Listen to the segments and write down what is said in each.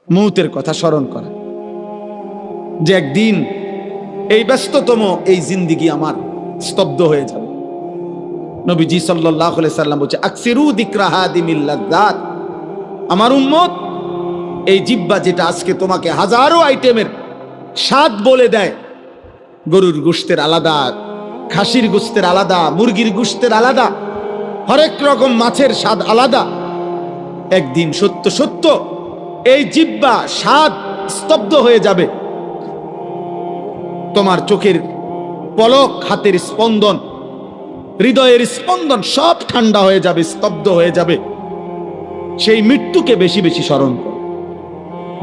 মৌতের কথা স্মরণ করা, যে একদিন এই ব্যস্ততম এই জিন্দিগি আমার স্তব্ধ হয়ে যাবে। নবীজি সাল্লাল্লাহু আলাইহি সাল্লাম বলছে, আকসিরু যিকরা হাদিমিল লাযযাত, আমার উম্মত এই জিহ্বা যেটা আজকে তোমাকে হাজারো আইটেমের স্বাদ বলে দেয়, গরুর গোশতের আলাদা, খাসির গোশতের আলাদা, মুরগির গোশতের আলাদা, হরেক রকম মাছের স্বাদ আলাদা, একদিন সত্য সত্য এই জিহ্বা স্বাদ স্তব্ধ হয়ে যাবে। তোমার চোখের পলক, হাতের স্পন্দন, হৃদয়ের স্পন্দন সব ঠান্ডা হয়ে যাবে, স্তব্ধ হয়ে যাবে। সেই মৃত্যুকে বেশি বেশি স্মরণ করো,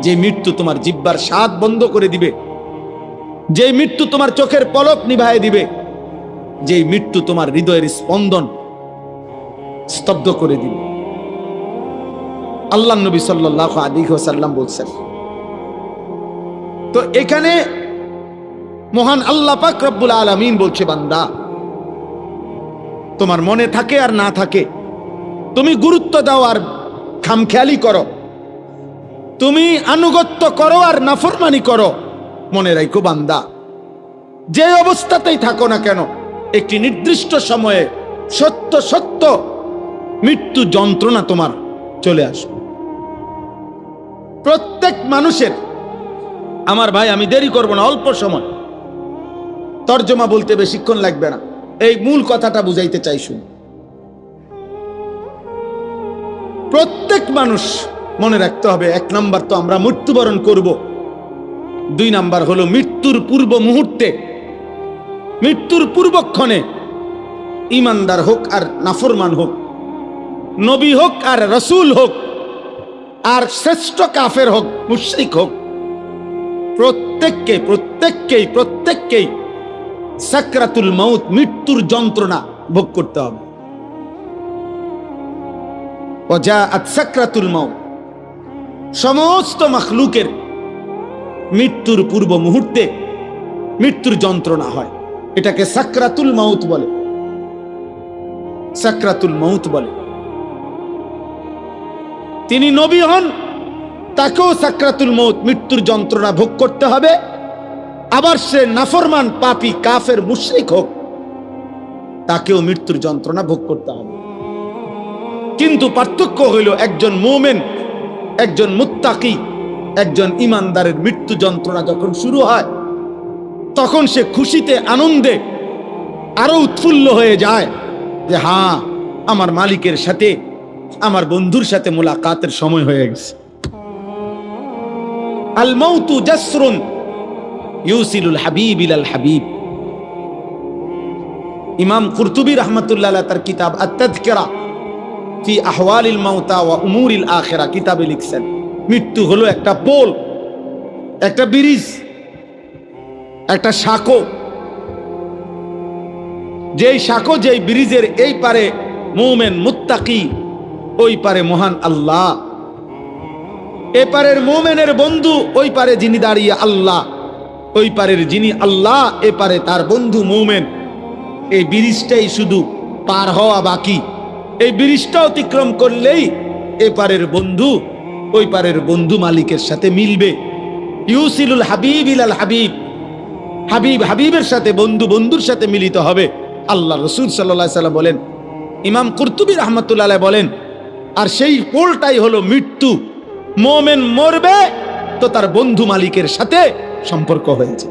যে মৃত্যু তোমার জিহ্বার স্বাদ বন্ধ করে দিবে, যে মৃত্যু তোমার চোখের পলক নিভায়ে দিবে, যে মৃত্যু তোমার হৃদয়ের স্পন্দন স্তব্ধ করে দিবে। আল্লাহ নবী সাল্লাল্লাহু আলাইহি ওয়াসাল্লাম বলছেন। তো এখানে মহান আল্লাহ পাক রব্বুল আলামিন বলছে, বান্দা তোমার মনে থাকে আর না থাকে, তুমি গুরুত্ব দাও আর খামখেয়ালি করো, তুমি আনুগত্য করো আর নাফরমানি করো, মনে রাখো বান্দা, যে অবস্থাতেই থাকো না কেন, একটি নির্দিষ্ট সময়ে সত্য সত্য মৃত্যু যন্ত্রণা তোমার চলে আসবে। প্রত্যেক মানুষের, আমার ভাই আমি দেরি করব না, অল্প সময় তর্জমা বলতে বেশিক্ষণ লাগবে না, এই মূল কথাটা বুঝাইতে চাই। শুনুন, প্রত্যেক মানুষ মনে রাখতে হবে, এক নাম্বার তো আমরা মৃত্যুবরণ করব, দুই নাম্বার হলো মৃত্যুর পূর্ব মুহূর্তে, মৃত্যুর পূর্বক্ষণে ইমানদার হোক আর নাফরমান হোক, নবী হোক আর রসুল হোক, আর শ্রেষ্ঠ কাফের হোক, মুশরিক হোক, প্রত্যেককেই সাকরাতুল মউত, মৃত্যুর যন্ত্রণা ভোগ করতে হবে। ওয়াজাআত সাকরাতুল মউত, সমস্ত মাখলুকের মৃত্যুর পূর্ব মুহূর্তে মৃত্যুর যন্ত্রণা হয়, এটাকে সাকরাতুল মউত বলে, সাকরাতুল মউত বলে। তিনি নবী হন, তাকেও সাকরাতুল মউত, মৃত্যুর যন্ত্রণা ভোগ করতে হবে। আবার সে নাফরমান, পাপী, কাফের, মুশরিক হোক, তাকেও মৃত্যুর যন্ত্রণা ভোগ করতে হবে। কিন্তু পার্থক্য হইল, একজন মুমিন, একজন মুত্তাকি, একজন ইমানদারের মৃত্যু যন্ত্রণা যখন শুরু হয়, তখন সে খুশিতে আনন্দে আরো উৎফুল্ল হয়ে যায়, যে হ্যাঁ, আমার মালিকের সাথে, আমার বন্ধুর সাথে মোলাকাতের সময় হয়ে গেছে। আল মাউতু জাসরুন ইউসিলুল হাবিব ইলাল হাবিব। ইমাম কুরতুবী রাহমাতুল্লাহ আলাইহি তার কিতাব আত-তাযকিরা ফি আহওয়ালিল মাউতা ওয়া উমুরিল আখিরা কিতাবে লিখছেন, মৃত্যু হলো একটা পোল, একটা ব্রিজ, একটা সাঁকো, যেই সাঁকো, যেই ব্রিজের এই পারে মুমিন মুত্তাকি, ওই পারে মহান আল্লাহ, এপারের মুমিনের বন্ধু, ওই পারে যিনি দাঁড়িয়ে আল্লাহ, ওই পারের যিনি আল্লাহ, এপারে তার বন্ধু মুমিন। এই ব্রিজটাই শুধু পার হওয়া বাকি, এই ব্রিজটা অতিক্রম করলেই এপারের বন্ধু ওই পারের বন্ধু মালিকের সাথে মিলবে। ইউসিলুল হাবিব ইলাল হাবিব, হাবিব হাবিবের সাথে, বন্ধু বন্ধুর সাথে মিলিত হবে। আল্লাহ রসুল সাল্লাল্লাহু আলাইহি সাল্লাম বলেন, ইমাম কুরতুবী রাহমাতুল্লাহ আলাইহি বলেন, আর সেই পোলটাই হলো মৃত্যু। মুমিন মরবে তো তার বন্ধু মালিকের সাথে সম্পর্ক হয়েছে,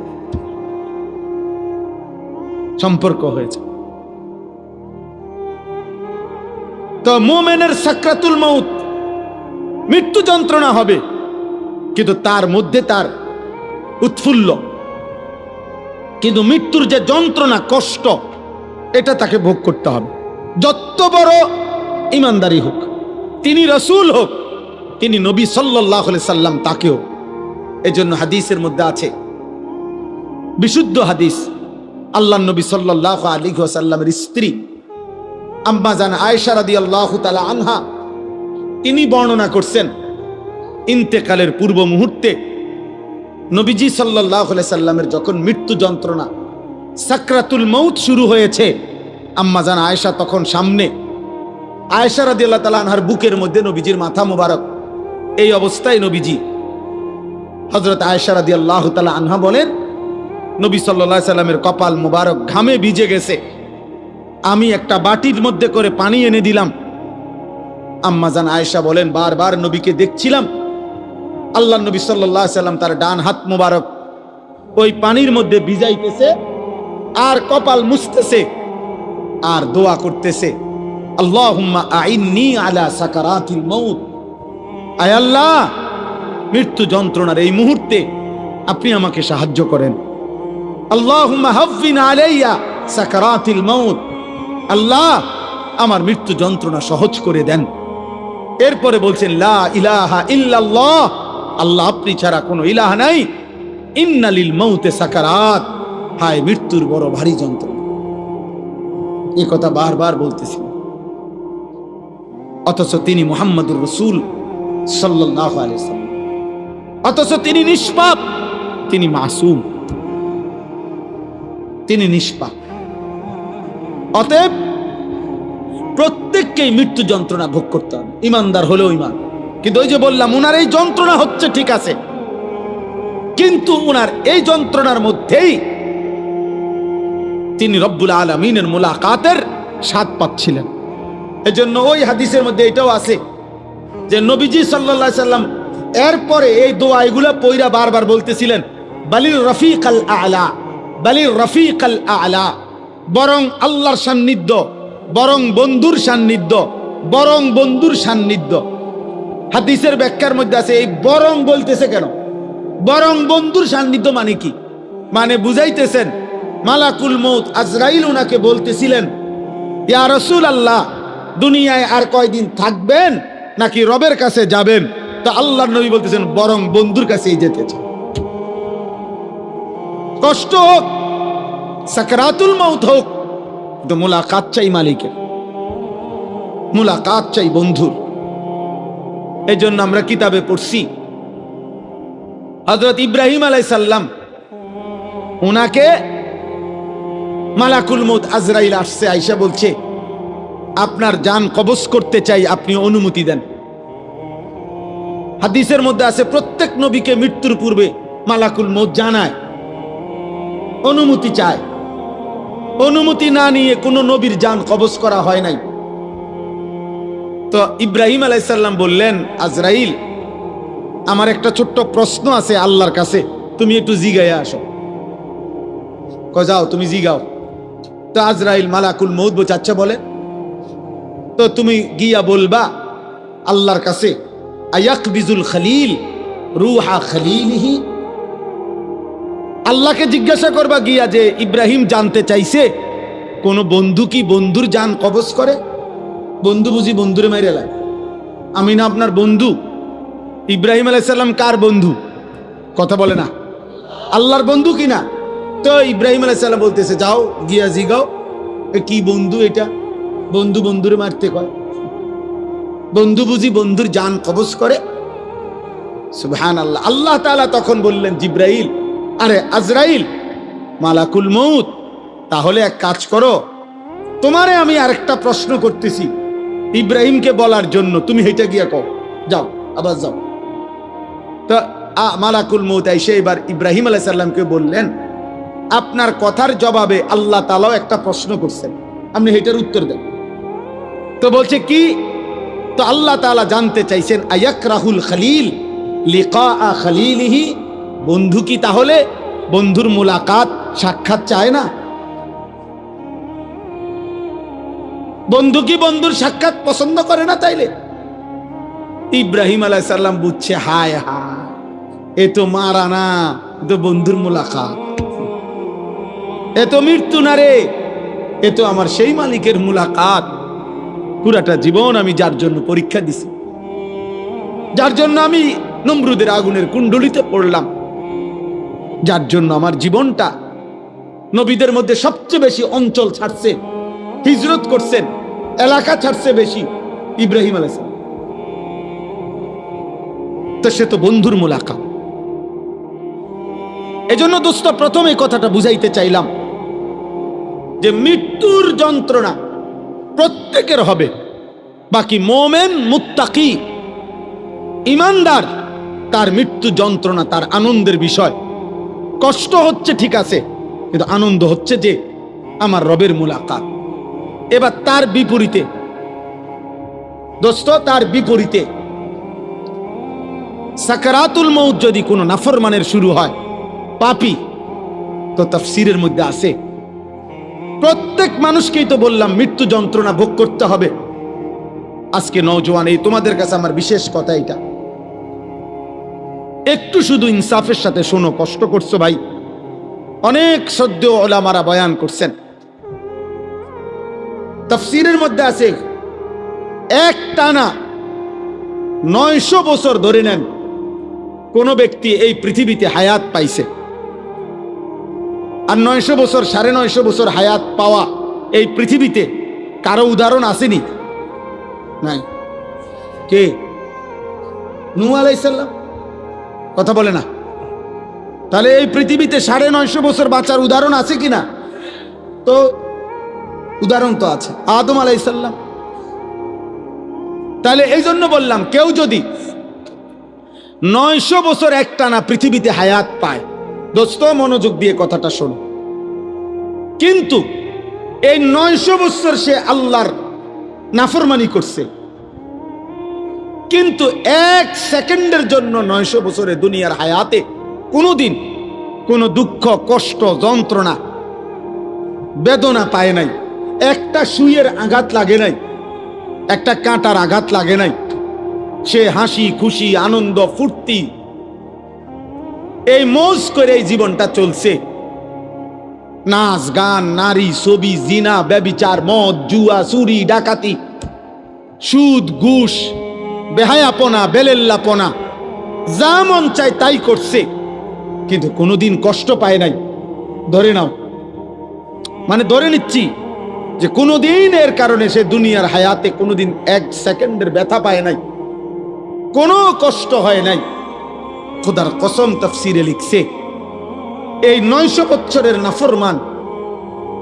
সম্পর্ক হয়েছে। তো মুমিনের সাকরাতুল মউত, মৃত্যু যন্ত্রণা হবে, কিন্তু তার মধ্যে তার উৎফুল্ল, কিন্তু মৃত্যুর যে যন্ত্রণা, কষ্ট, এটা তাকে ভোগ করতে হবে। যত বড় ইমানদারি হোক, তিনি রসুল হোক, তিনি নবী সাল্লাল্লাহু আলাইহি সাল্লাম, তাকেও। এজন্য হাদিসের মধ্যে আছে, বিশুদ্ধ হাদিস, আল্লাহর নবী সাল্লাল্লাহু আলাইহি ওয়াসাল্লামের স্ত্রী আম্মা জান আয়েশা রাদিয়াল্লাহু তাআলা আনহা, তিনি বর্ণনা করছেন, ইন্তেকালের পূর্ব মুহূর্তে নবীজি সাল্লাল্লাহু আলাইহি সাল্লামের যখন মৃত্যু যন্ত্রণা, সাকরাতুল মউত শুরু হয়েছে, আম্মা জান আয়েশা তখন সামনে, আয়েশা রাদিয়াল্লাহু তাআলা আনহার বুকের মধ্যে নবীজির মাথা মোবারক, এই অবস্থায় নবীজি হযরত আয়েশা রাদিয়াল্লাহু তাআলা আনহা বলেন, নবী সাল্লাল্লাহু আলাইহি সাল্লামের কপাল মোবারক ঘামে ভিজে গেছে, আমি একটা বাটির মধ্যে করে পানি এনে দিলাম। আম্মাজান আয়েশা বলেন, বারবার নবীকে দেখছিলাম, আল্লাহ নবী সাল্লাল্লাহু আলাইহি সাল্লাম তার ডান হাত মোবারক ওই পানির মধ্যে ভিজাইতেছে আর কপাল মুছতেছে আর দোয়া করতেছে, আল্লাহুম্মা আইন্নি আলা সাকারাতিল মাউত, আয় আল্লাহ, মৃত্যু যন্ত্রণার এই মুহূর্তে আপনি আমাকে সাহায্য করেন। আল্লাহুম্মা হাফফিন আলাইয়া সাকারাতিল মাউত, আল্লাহ আমার মৃত্যু যন্ত্রণা সহজ করে দেন। এরপরে বলছেন, লা ইলাহা ইল্লাল্লাহ, আল্লাহ আপনি ছাড়া কোনো ইলাহ নাই, ইন্না লিল মাউতে সাকারাত, হায় মৃত্যুর বড় ভারী যন্ত্রণা। এই কথা বারবার বলতেছেন, অথচ তিনি মুহাম্মদুর রাসূল সাল্লাল্লাহু আলাইহি ওয়াসাল্লাম, অথচ তিনি নিষ্পাপ, তিনি মাসুম, তিনি নিষ্পাপ। অতএব প্রত্যেককেই মৃত্যু যন্ত্রণা ভোগ করতে হবে, ইমানদার হলেও ইমান। কিন্তু ওই যে বললাম, উনার এই যন্ত্রণা হচ্ছে ঠিক আছে, কিন্তু উনার এই যন্ত্রণার মধ্যেই তিনি রব্বুল আলামিনের মুলাকাতের স্বাদ পাচ্ছিলেন। এজন্য ওই হাদিসের মধ্যে এটাও আছে যে নবীজি সাল্লাল্লাহু আলাইহি সাল্লাম এরপরে এই দোয়া এগুলো পয়রা বারবার বলতেছিলেন, বালির রফিকাল আলা, বালির রফিকাল আলা, বরং আল্লাহর সান্নিধ্য, বরং বন্ধুর সান্নিধ্য, বরং বন্ধুর সান্নিধ্য। হাদিসের ব্যাখ্যার মধ্যে আছে, এই বরং বলতেছে কেন? বরং বন্ধুর সান্নিধ্য মানে কি? মানে বুঝাইতেছেন মালাকুল মউত আজরাইল উনাকে বলতেছিলেন, ইয়া রাসূলুল্লাহ, দুনিয়ায় আর কয়দিন থাকবেন নাকি রবের কাছে যাবেন? তা আল্লাহর নবী বলতেছেন, বরং বন্ধুর কাছেই যেতে চাই। কষ্ট হোক, সাকরাতুল মাউত হোক, কিন্তু মুলাকাত চাই মালিকের, মুলাকাত চাই বন্ধুর। এই জন্য আমরা কিতাবে পড়ছি, হযরত ইব্রাহিম আলাইহিস সালাম, উনাকে মালাকুল মউত আজরাইল আসছে, আয়েশা বলছে, আপনার জান কবজ করতে চাই, আপনি অনুমতি দেন। হাদিসের মধ্যে আছে, প্রত্যেক নবীকে মৃত্যুর পূর্বে মালাকুল মউত জানায়, অনুমতি চায়। অনুমতি না নিয়ে কোনো নবীর জান কবজ করা হয় নাই। তো ইব্রাহিম আলাইহিস সালাম বললেন, আজরাইল, আমার একটা ছোট্ট প্রশ্ন আছে আল্লাহর কাছে, তুমি একটু জিগাইয়া আসো। যাও, তুমি জিগাও। তো আজরাইল মালাকুল মউত বলছে, আচ্ছা বলে। তো তুমি গিয়া বলবা আল্লাহর কাছে, আয়াকবিজুল খলিল রুহা খলিলিহি, আল্লাহকে জিজ্ঞাসা করবা গিয়া যে ইব্রাহিম জানতে চাইছে কোন বন্ধু কি বন্ধুর জান কবজ করে? বন্ধু বুঝি বন্ধুরে মাইরে লাই? আমি না আপনার বন্ধু? ইব্রাহিম আলাইহিস সালাম কার বন্ধু? কথা বলে না, আল্লাহর বন্ধু কিনা? তো ইব্রাহিম আলাইহিস সালাম বলতেছে, যাও গিয়া জিগাও, কি বন্ধু এটা? বন্ধু বন্ধুরে মারতে কয়? বন্ধু বুঝি বন্ধুর জান কবজ করে? সুবহানাল্লাহ। আল্লাহ তাআলা তখন বললেন, জিব্রাইল, আরে আজরাইল, মালাকুল মউত, তাহলে এক কাজ করো, তোমারে আমি আরেকটা প্রশ্ন করতেছি ইব্রাহিমকে বলার জন্য, তুমি হেঁটে গিয়া কও, যাও, আবার যাও। তো মালাকুল মউত এসে এবার ইব্রাহিম আলাইহিস সালামকে বললেন, আপনার কথার জবাবে আল্লাহ তাআলাও একটা প্রশ্ন করছেন, আপনি হেটার উত্তর দেন। তো বলছে কি? তো আল্লাহ তাআলা জানতে চাইছেন, আয়াকরাহুল খলিল লিকা খলিলিহি, বন্ধু কি তাহলে বন্ধুর মুলাকাত সাক্ষাৎ চায় না? বন্ধু কি বন্ধুর সাক্ষাৎ পছন্দ করে না? তাইলে ইব্রাহিম আলাইহিস সালাম বুঝছে, হায় হায়, এ তো মারা না, এ তো বন্ধুর মুলাকাত, এ তো মৃত্যু না রে, এ তো আমার সেই মালিকের মুলাকাত। পুরাটা জীবন আমি যার জন্য পরীক্ষা দিছি, যার জন্য আমি নমরুদের আগুনের কুণ্ডলিতে পড়লাম, যার জন্য আমার জীবনটা নবীদের মধ্যে সবচেয়ে বেশি অঞ্চল ছাড়ছে, হিজরত করছেন, এলাকা ছাড়ছে বেশি ইব্রাহিম আলাইহিস সালাম। তো সে তো বন্ধুর মুলাকাত। এজন্য দোস্ত, প্রথমে কথাটা বুঝাইতে চাইলাম যে মৃত্যুর যন্ত্রণা প্রত্যেকের হবে, বাকি মোমেন, মুত্তাকি, ইমানদার তার মৃত্যু যন্ত্রণা তার আনন্দের বিষয়। কষ্ট হচ্ছে ঠিক আছে, কিন্তু আনন্দ হচ্ছে যে আমার রবের মুলাকাত। এবার তার বিপরীতে দোস্ত, তার বিপরীতে সাকারাতুল মউত যদি কোনো নাফরমানের শুরু হয়, পাপী, তো তাফসীরের মধ্যে আছে প্রত্যেক মানুষকেই তো বললাম মৃত্যু যন্ত্রণা ভোগ করতে হবে। আজকে নওজোয়ান, এই তোমাদের কাছে আমার বিশেষ কথা এটা, একটু শুধু ইনসাফের সাথে শোনো। কষ্ট করছো ভাই, অনেক সদ্য ওলামারা বয়ান করছেন, তাফসীরের মধ্যে আছে এক টানা 900 বছর ধরে নেন কোন ব্যক্তি এই পৃথিবীতে হায়াত পাইছে, আর 900 বছর 950 বছর হায়াত পাওয়া এই পৃথিবীতে কারো উদাহরণ আসেনি? নাই। কে? নূহ আলাইহিস সালাম। কথা বলে না? তাহলে এই পৃথিবীতে 950 বছর বাঁচার উদাহরণ আছে কিনা? তো উদাহরণ তো আছে, আদম আলাইহিস সালাম। তাহলে এই জন্য বললাম, কেউ যদি 900 বছর একটানা পৃথিবীতে হায়াত পায়, দোস্ত মনোযোগ দিয়ে কথাটা শোনো, কিন্তু এই 900 বছর সে আল্লাহর নাফরমানি করছে, কিন্তু 1 সেকেন্ডের জন্য 900 বছরে দুনিয়ার হায়াতে কোনোদিন কোনো দুঃখ, কষ্ট, যন্ত্রণা, বেদনা পায় নাই, একটা সুইয়ের আঘাত লাগে নাই, একটা কাঁটার আঘাত লাগে নাই, সে হাসি খুশি আনন্দ ফুর্তি এই মৌজ করে এই জীবনটা চলছে। নাচ গান, নারী, ছবি, জিনা, ব্যভিচার, মদ, জুয়া, চুরি, ডাকাতি, সুদ, ঘুষ, বেহায়াপনা, বেলেল্লাপনা, যা মন চায় তাই করছে, কিন্তু কোনোদিন কষ্ট পায় নাই। ধরে নাও, মানে ধরে নিচ্ছি যে কোনোদিন এর কারণে সে দুনিয়ার হায়াতে কোনোদিন 1 সেকেন্ডের ব্যথা পায় নাই, কোনো কষ্ট হয় নাই। খোদার কসম তাফসীরে লিখছে, এই 900 বছরের নাফরমান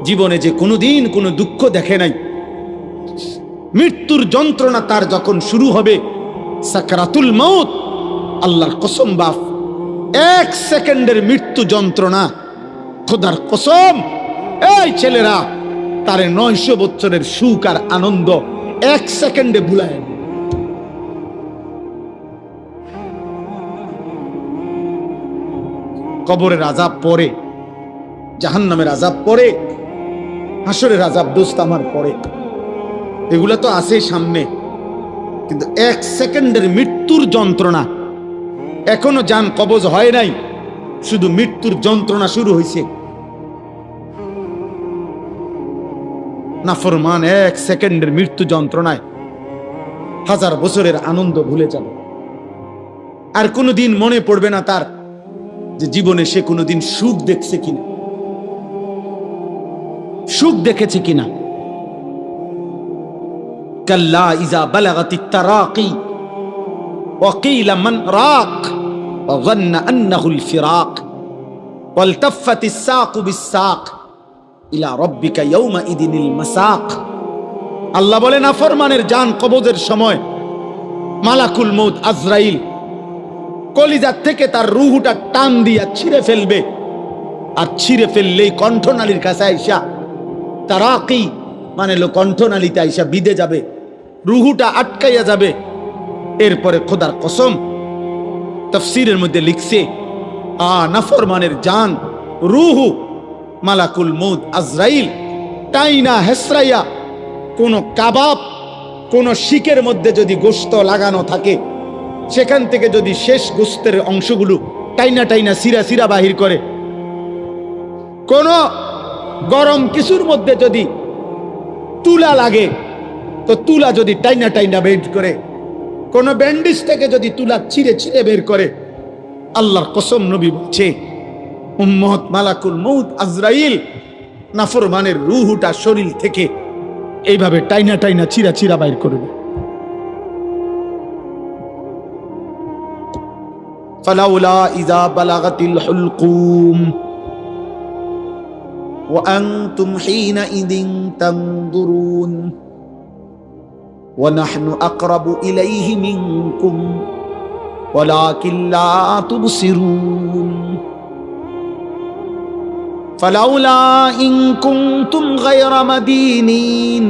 জীবনে যে কোনোদিন কোনো দুঃখ দেখে নাই, মৃত্যুর যন্ত্রণা তার যখন শুরু হবে, সাকরাতুল মউত, আল্লাহর কসম বাপ, 1 সেকেন্ডের মৃত্যু যন্ত্রণা, খোদার কসম এই ছেলেরা তারে 900 বছরের সুখ আর আনন্দ 1 সেকেন্ডে ভুলায়। কবরের আযাব পরে, জাহান্নামের আযাব পরে, হাসরের আযাব দোস্ত আমার পরে, এগুলা তো আছে সামনে, কিন্তু 1 সেকেন্ডের মৃত্যুর যন্ত্রণা এখনো জান কবজ হয় নাই, শুধু মৃত্যুর যন্ত্রণা শুরু হয়েছে। নাফরমান 1 সেকেন্ডের মৃত্যু যন্ত্রণায় 1000 বছরের আনন্দ ভুলে যাবে, আর কোনোদিন মনে পড়বে না তার যে জীবনে সে কোনোদিন সুখ দেখছে কিনা, সুখ দেখেছে কিনা। কাল্লা ইযা বালাগাতিত তারাকি ওয়া কিলা মান রাক ওয়া যান্না আন্নাহুল ফিরাক ওয়ালতাফাতিস সাকু বিস-সাক ইলা রাব্বিকা ইয়াওমা ইদিনিল মাসাক। আল্লাহ বলে নাফরমানের জান কবজের সময় মালাকুল মউত আজরাইল কলিজার থেকে তার রূহটা টান দিয়া ছিঁড়ে ফেলবে, আর ছিঁড়ে ফেললেই কণ্ঠনালীর কাছে আইসা, তারাকি মানে লো কণ্ঠনালীতে আইসা বিধে যাবে, রূহটা আটকাইয়া যাবে। এরপরে খোদার কসম তাফসীরের মধ্যে লিখছে, নাফরমানের জান রূহু মালাকুল মউত আজরাইল টাইনা হেসরাইয়া, কোন কাবাব, কোন শিকের মধ্যে যদি গোশত লাগানো থাকে, সেখান থেকে যদি শেষ গোশতের অংশগুলো টাইনা টাইনা সিরা সিরা বাহির করে, কোন গরম কিছুর মধ্যে যদি তুলা লাগে তো তুলা যদি টাইনা টাইনা বের করে, কোন ব্যান্ডেজ থেকে যদি তুলা ছিঁড়ে ছিঁড়ে বের করে, আল্লাহর কসম নবী বলছে উম্মত মালাকুল মউত আজরাইল নাফরমানের রূহটা শরীর থেকে এইভাবে টাইনা টাইনা ছিঁড়া ছিঁড়া বাইর করবে। ফালাউলা ইযা বালাগাতিল হুলকুম ওয়া আনতুম হিনাইযিন তানদুরুন ওয়া নাহনু আকরাবু ইলাইহি মিনকুম ওয়ালাকিন লা তুবসিরুন ফালাউলা ইন কুনতুম গায়রা মাদিনিন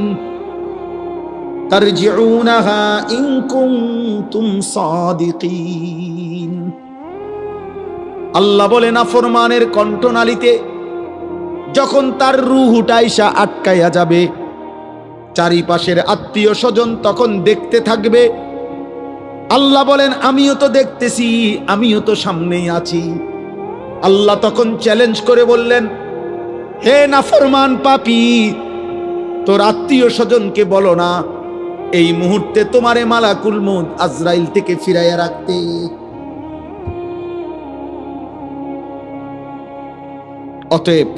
তারজিউনাহা ইন কুনতুম সাদিকিন। আল্লাহ বলে নাফরমানের কণ্ঠনালীতে যখন তার রূহ উঠাইসা আটকাইয়া যাবে, চারিপাশের আত্মীয় স্বজন তখন দেখতে থাকবে। আল্লাহ বলেন আমিও তো দেখতেছি, আমিও তো সামনেই আছি। আল্লাহ তখন চ্যালেঞ্জ করে বললেন, হে নাফরমান পাপী, তোর আত্মীয় স্বজনকে বলো না এই মুহূর্তে তোমারে মালাকুল মউত আজরাইল থেকে ফিরাইয়া রাখতে। অতএব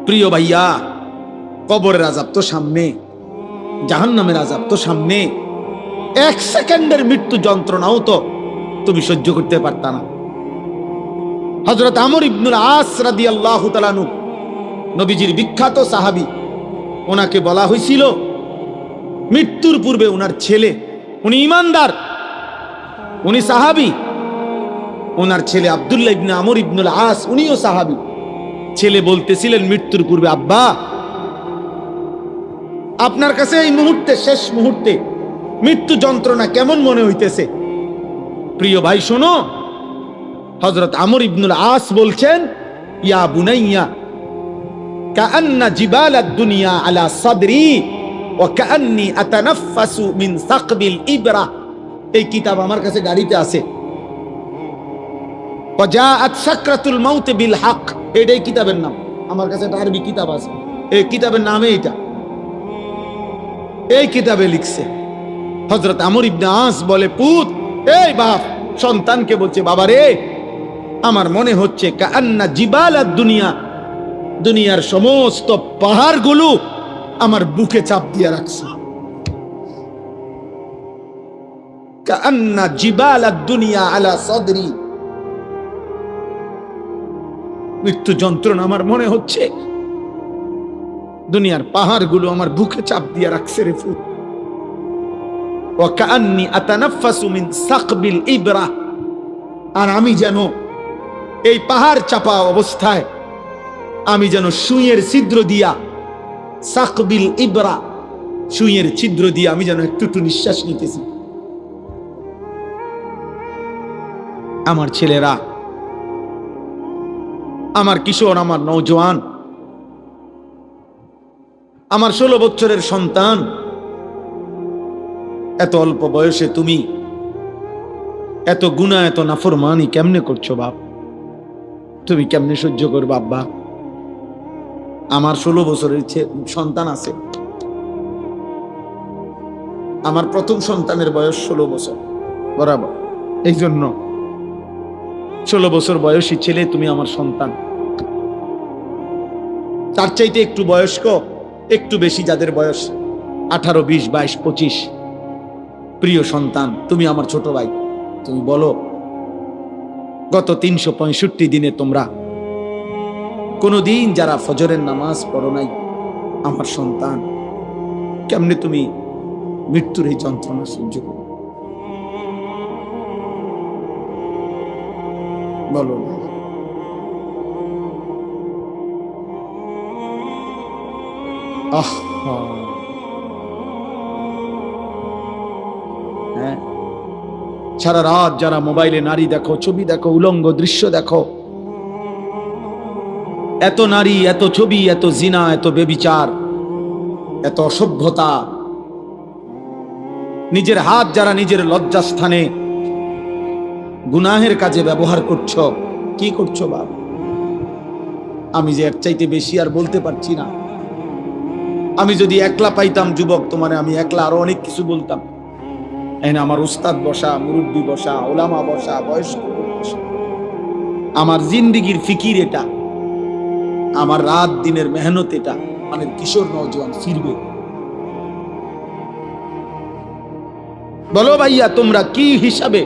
প্রিয় ভাইয়া, কবরের আযাব তো সামনে, জাহান্নামের আযাব তো সামনে। এক সেকেন্ডের মৃত্যু যন্ত্রণাও তো তুমি সহ্য করতে পারতা না। হযরত আমর ইবনুল আস রাদিয়াল্লাহু তাআলা আনহু, নবীজির বিখ্যাত সাহাবী, ওনাকে বলা হয়েছিল মৃত্যুর পূর্বে ওনার ছেলে, উনি ঈমানদার, উনি সাহাবী, ওনার ছেলে আব্দুল্লাহ ইবনে আমর ইবনুল আস, উনিও সাহাবী। ছেলে বলতেছিলেন মৃত্যুর পূর্বে, আব্বা আপনার কাছে এই মুহূর্তে, শেষ মুহূর্তে মৃত্যু যন্ত্রণা কেমন মনে হইতেছে? প্রিয় ভাই শোনো, হযরত আমর ইবনুল আস বলছেন, ইয়া বুনাইয়া কাআন্না জিবালাদ দুনিয়া আলা সাদরি ওয়া কাআন্নি আতানাফাসু মিন সাকবিল ইবরা। এই কিতাব আমার কাছে গাড়িতে আছে। ওয়া জাআত সাকরাতুল মাউত বিল হক, এটাই কিতাবের নাম। আমার কাছে একটা আরবি কিতাব আছে, এই কিতাবের নামে এটা, এই কিতাবে লিখছে। হযরত আমর ইবনে আস বলে, পুত, এই বাপ সন্তানকে বলছে, বাবা রে, আমার মনে হচ্ছে কাআন্না জিবালাদ দুনিয়া, দুনিয়ার সমস্ত পাহাড়গুলো আমার বুকে চাপ দিয়ে রাখছে। কাআন্না জিবালাদ দুনিয়া আলা সাদরি, মৃত্যু যন্ত্রণা আমার মনে হচ্ছে দুনিয়ার পাহাড়গুলো আমার বুকে চাপ দিয়ে রাখছে রে ফুট। ওয়া কাআন্নি আতানাফাসু মিন সাকবিল ইবরা, আর আমি যেন এই পাহাড় চাপা অবস্থায় আমি যেন সুইয়ের ছিদ্র দিয়া, সাকবিল ইবরা, সুইয়ের ছিদ্র দিয়ে আমি যেন একটু নিঃশ্বাস নিতেছি। আমার ছেলেরা, আমার কিশোর, আমার নওজোয়ান, আমার 16 বছরের সন্তান, এত অল্প বয়সে তুমি এত গুনাহ, এত নাফরমানি কেমনে করছো বাপ? তুমি কেমনে সহ্য করবে আব্বা? আমার 16 বছরের সন্তান আছে। আমার প্রথম সন্তানের বয়স 16 বছর বরাবর। এই জন্য 16 বছর বয়সী ছেলে তুমি আমার সন্তান। তার চাইতে একটু বয়স্ক, একটু বেশি যাদের বয়স 18, 20, 22, 25, প্রিয় সন্তান, তুমি আমার ছোট ভাই। তুমি বলো, গত 365 দিনে তোমরা কোনদিন যারা ফজরের নামাজ পড়ো নাই, আমার সন্তান, কেমনে তুমি মৃত্যুর এই যন্ত্রণা সহ্য করো? বলো। হ্যাঁ, সারা রাত যারা মোবাইলে নারী দেখো, ছবি দেখো, উলঙ্গ দৃশ্য দেখো, এত নারী, এত ছবি, এত জিনা, এত বেবিচার, এত অসভ্যতা, নিজের হাত যারা নিজের লজ্জাস্থানে গুনাহের কাজে ব্যবহার করছো, কি করছো বাপ? আমি যে এর চাইতে বেশি আর বলতে পারছি না। আমি যদি একলা পাইতাম যুবক, তোমারে আমি একলা আরো অনেক কিছু বলতাম। আমার উস্তাদ বসা, মুরব্বী বসা, ওলামা বসা, বয়স্ক বসা, আমার জিন্দিগির ফিকির এটা, আমার রাত দিনের মেহনত এটা, মানে কিশোর নওজোয়ান ফিরবে। বলো ভাইয়া, তোমরা কি হিসাবে?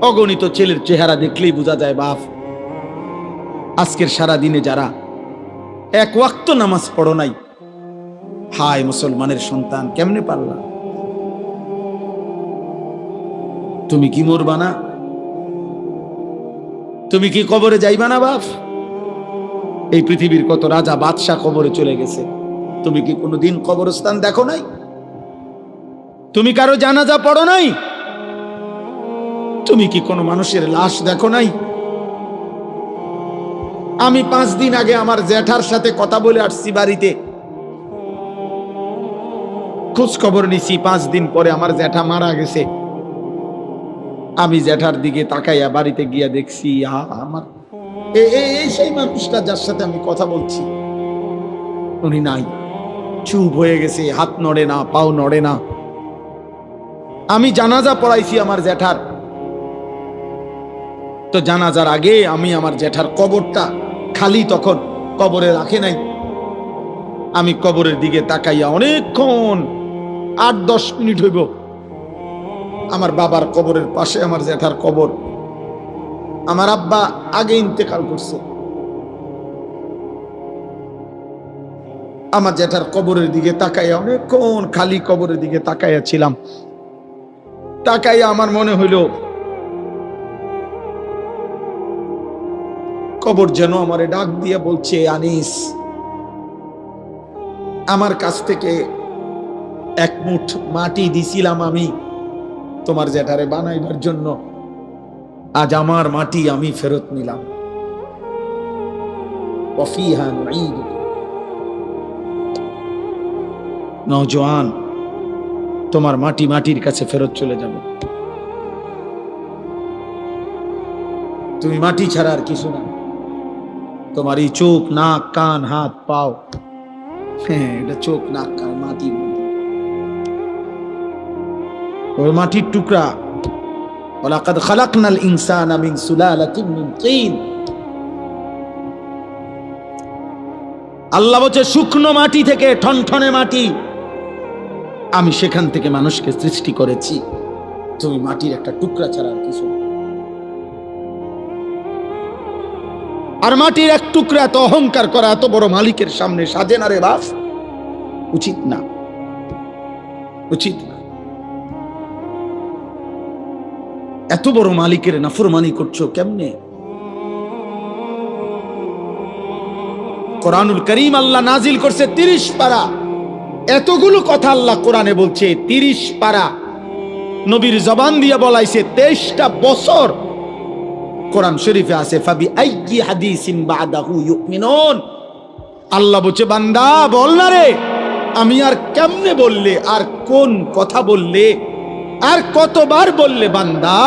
অগণিত ছেলের চেহারা দেখলেই বোঝা যায় বাপ, আজকের সারা দিনে যারা এক ওয়াক্ত নামাজ পড়ো নাই, হায় মুসলমানের সন্তান, কেমনে পারলা? তুমি কি মরবা না? তুমি কি কবরে যাইবা না বাপ? এই পৃথিবীর কত রাজা বাদশাহ কবরে চলে গেছে, তুমি কি কোনোদিন কবরস্থান দেখো নাই? তুমি কারো জানাজা পড়ো নাই? তুমি কি কোনো মানুষের লাশ দেখো নাই? আমি 5 দিন আগে আমার জ্যাঠার সাথে কথা বলে আসছি, বাড়িতে খোঁজ খবর নিছি। 5 দিন পরে আমার জ্যাঠা মারা গেছে। আমি জ্যাঠার দিকে তাকাইয়া বাড়িতে গিয়া দেখছি আমার এই সেই মানুষটা যার সাথে আমি কথা বলছি, উনি নাই, চুপ হয়ে গেছে, হাত নড়ে না, পাও নড়ে না। আমি জানাজা পড়াইছি আমার জ্যাঠার, তো জানাজার আগে আমি আমার জ্যাঠার কবরটা খালি, তখন কবরে রাখে নাই। আমি কবরের দিকে তাকাইয়া অনেকক্ষণ 8-10 মিনিট হইব, আমার বাবার কবরের পাশে আমার জ্যাঠার কবর। আমার আব্বা আগে ইন্তেকাল করছে। আমার জ্যাঠার কবরের দিকে তাকাইয়া অনেকক্ষণ খালি কবরের দিকে তাকাইয়া ছিলাম। তাকাইয়া আমার মনে হইল কবর যেন আমারে ডাক দিয়ে বলছে, আনিস, আমার কাছ থেকে 1 মুঠ মাটি দিছিলাম আমি তোমার জ্যাঠারে বানাইবার জন্য, আজ আমার মাটি আমি ফেরত নিলাম। নওজোয়ান, তোমার মাটি মাটির কাছে ফেরত চলে যাবে। তুমি মাটি ছাড়া আর কিছু না। তোমার এই চোখ, নাক, কান, হাত, পাও, হ্যাঁ, এটা চোখ, নাক, কান, মাটি, ওই মাটির টুকরা। ওয়ালাকাদ খালাকনাল ইনসানা মিন সুলালাতিন মিন তিন। আল্লাহ বলছে শুকনো মাটি থেকে, ঠনঠনে মাটি, আমি সেখান থেকে মানুষকে সৃষ্টি করেছি। তুমি মাটির একটা টুকরা ছাড়া আর কিছু না। আর মাটির এক টুকরা এত অহংকার করা এত বড় মালিকের সামনে সাজে না রে বাপ, উচিত না, উচিত না। এত বড় মালিকের নাফরমানি করছো কেমনে? কোরআনুল কারীম আল্লাহ নাজিল করছে 30 পারা। এতগুলো কথা আল্লাহ কোরআনে বলছে, 30 পারা নবীর জবান দিয়ে বলাইছে। 23টা বছর কোরআন শরীফে আছে, ফাবি আইয়ি হাদিসিন বাদাহু ইউমিনুন। আল্লাহ বলছে, বান্দা বল না রে, আমি আর কেমনে বললে, আর কোন কথা বললে, আর কতবার বললে বান্দা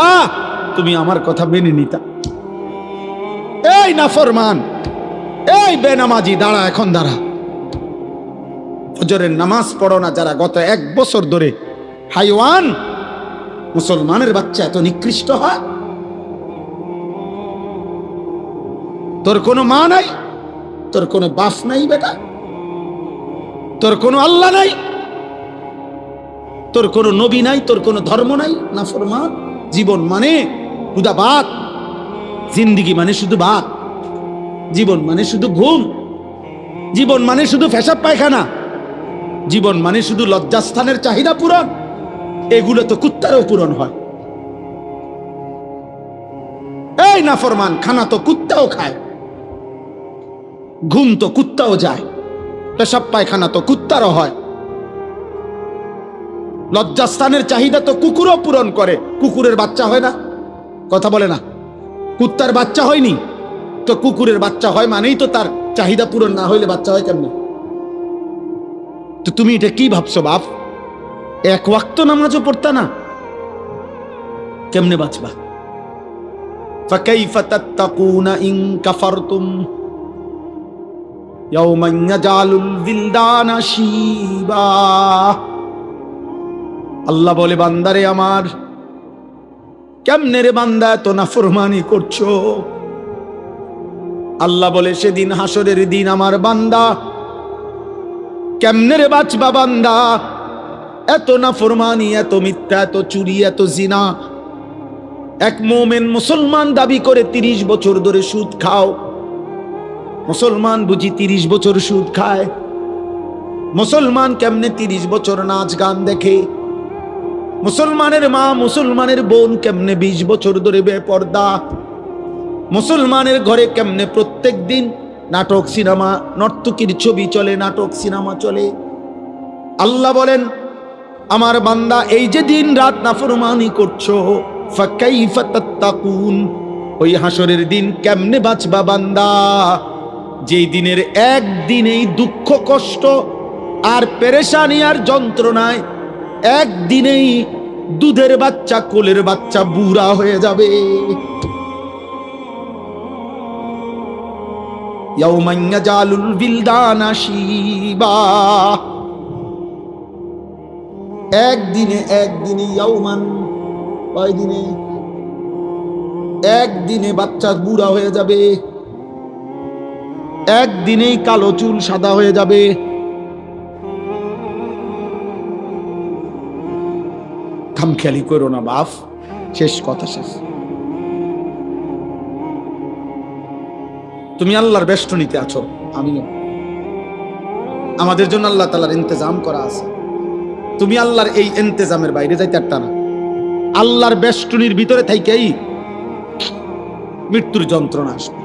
তুমি আমার কথা মেনে নিতা? এই নাফরমান, এই বেনামাজি, দাঁড়া, এখন দাঁড়া। ফজরের নামাজ পড়ো না যারা, গত 1 বছর ধরে হাইওয়ান মুসলমানের বাচ্চা এত নিকৃষ্ট হয়? তোর কোনো মা নাই, তোর কোনো বাপ নাই বেটা, তোর কোনো আল্লাহ নাই, তোর কোনো নবী নাই, তোর কোনো ধর্ম নাই। নাফরমান। জীবন মানে হুদা ভাত, জিন্দিগি মানে শুধু ভাত, জীবন মানে শুধু ঘুম, জীবন মানে শুধু পেশাব পায়খানা, জীবন মানে শুধু লজ্জাস্থানের চাহিদা পূরণ। এগুলো তো কুত্তারও পূরণ হয়। এই নাফরমান, খানা তো কুত্তাও খায়, ঘুম তো কুত্তাও যায়, পেশাব পায়খানা তো কুত্তারও হয়, লজ্জাস্থানের চাহিদা তো কুকুরও পূরণ করে। কুকুরের বাচ্চা হয় না? কথা বলে না। কুত্তার বাচ্চা হয়নি তো কুকুরের বাচ্চা হয়, মানেই তো তার চাহিদা পূরণ না হইলে বাচ্চা হয় কেমনে? তো তুমি এটা কি ভাবছো বাপ? 1 ওয়াক্ত নামাজও পড়তা না, কেমনে বাঁচবা? ফাকাইফা তাত্তাকুনা ইন কাফারতুম ইয়াওমান ইয়াজালুল বিলদানা শিবা। আল্লাহ বলে, বান্দারে আমার, কেমনে রে বান্দা এত নাফরমানি করছো? আল্লাহ বলে, সেদিন হাসরের দিন আমার বান্দা কেমনে রে বাঁচবা বান্দা? এত নাফরমানি, এত মিথ্যা, এত চুরি, এত জিনা। এক মুমিন মুসলমান দাবি করে 30 বছর ধরে সুদ খাও। মুসলমান বুঝি 30 বছর সুদ খায়? মুসলমান কেমনে 30 বছর নাচ গান দেখে? মুসলমানের মা, মুসলমানের বোন কেমনে 20 বছর ধরে বেপর্দা, মুসলমানের ঘরে কেমনে প্রত্যেক দিন নাটক সিনেমা নর্তকীর ছবি চলে, নাটক সিনেমা চলে। আল্লাহ বলেন, আমার বান্দা এই যে দিন রাত নাফরমানি করছো, ফাকাইফা তাত্তাকুন, ওই হাসরের দিন কেমনে বাঁচবা বান্দা, যেই দিনের একদিনেই দুঃখ কষ্ট আর পেরেশানি আর যন্ত্রণায় একদিনেই দুধের বাচ্চা কোলের বাচ্চা বুড়া হয়ে যাবে। ইয়াউমান ইয়াজালুল বিলদানা শিবা, একদিনে ইয়াউমান, কয়দিনে? একদিনে বাচ্চা বুড়া হয়ে যাবে, একদিনেই কালো চুল সাদা হয়ে যাবে। খামখেয়ালি করো না বাপ, শেষ কথা শেষ। তুমি আল্লাহর বেষ্টনীতে আছো, আমিও। আমাদের জন্য আল্লাহ তাআলার ইন্তজাম করা আছে। তুমি আল্লাহর এই ইন্তজামের বাইরে যাইতে পারতা না। আল্লাহর বেষ্টনীর ভিতরে থাইকেই মৃত্যুর যন্ত্রণা আসবে।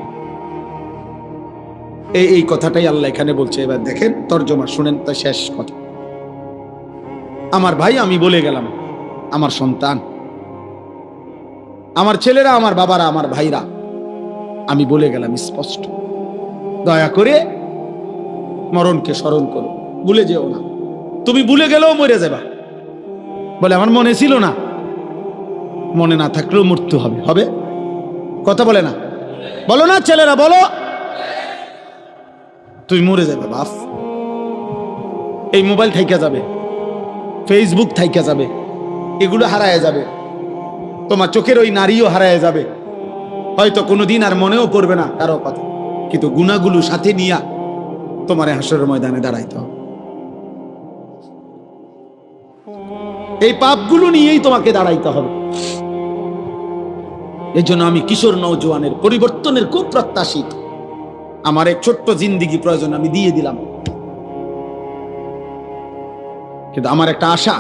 এই কথাটাই আল্লাহ এখানে বলছে। এবার দেখেন তরজমা শুনেন, তা শেষ কথা। আমার ভাই, আমি বলে গেলাম, আমার সন্তান, আমার ছেলেরা, আমার বাবারা, আমার ভাইরা, আমি বলে গেলাম স্পষ্ট, দয়া করে মরণকে স্মরণ করো, ভুলে যেও না। তুমি ভুলে গেলেও মরে যাবা। বলে আমার মনে ছিল না, মনে না থাকলেও মৃত্যু হবে, হবে। কথা বলে না, বলো না ছেলেরা, বলো। তুই মরে যাবে বাপ। এই মোবাইল থাইকা যাবে, ফেসবুক থাইকা যাবে, এগুলো হারায় যাবে। তোমার চোখের ওই নারীও হারায় যাবে, হয়তো কোনোদিন আর মনেও পড়বে না কারো কথা, কিন্তু গুনাহগুলো সাথে নিয়া তোমার হাসরের ময়দানে দাঁড়াইতে হবে। এই পাপগুলো নিয়েই তোমাকে দাঁড়াইতে হবে। এই জন্য আমি কিশোর নওজোয়ানের পরিবর্তনের খুব প্রত্যাশিত। আমার এক ছোট্ট জিন্দিগি প্রয়োজন, আমি দিয়ে দিলাম। কিন্তু আমার একটা আশা,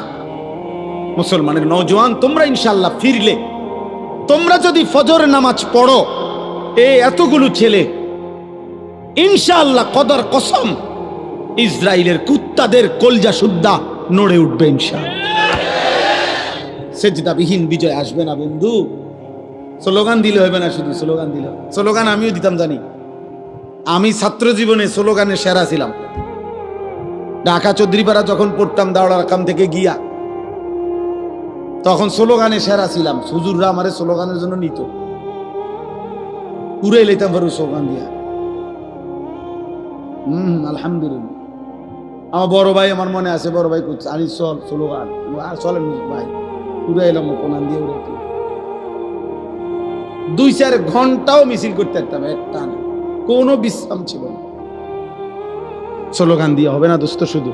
মুসলমানের নওজোয়ান তোমরা ইনশাআল্লাহ ফিরলে, তোমরা যদি ফজর নামাজ পড়ো, এতগুলো ছেলে ইনশাআল্লাহ কদর কসম ইসরায়েলের কুত্তাদের কলজা সুদ্ধা নড়ে উঠবে ইনশাআল্লাহ। সেজদাবিহীন বিজয় আসবে না বন্ধু। স্লোগান দিলে হবে না, শুধু স্লোগান দিলে। স্লোগান আমিও দিতাম, জানি। আমি ছাত্র জীবনে স্লোগানে সেরা ছিলাম। ঢাকা চৌধুরীপাড়া যখন পড়তাম দাওড়ার কাম থেকে গিয়া, তখন স্লোগানে সেরা ছিলাম। হুজুররা আমারে স্লোগানের জন্য নিত, পুরে লেতাম পারু স্লোগান দিয়া। আলহামদুলিল্লাহ। আমার বড় ভাই, আমার মনে আছে, বড় ভাই আনি চল স্লোগান, আর চলেন ভাই, পুরে এলাম কোনান দিয়ে উড়াইতে। 2-4 ঘন্টাও মিছিল করতে পারতাম, একটা না, কোনো বিশ্রাম ছিল না। স্লোগান দিয়ে হবে না দোস্ত, শুধু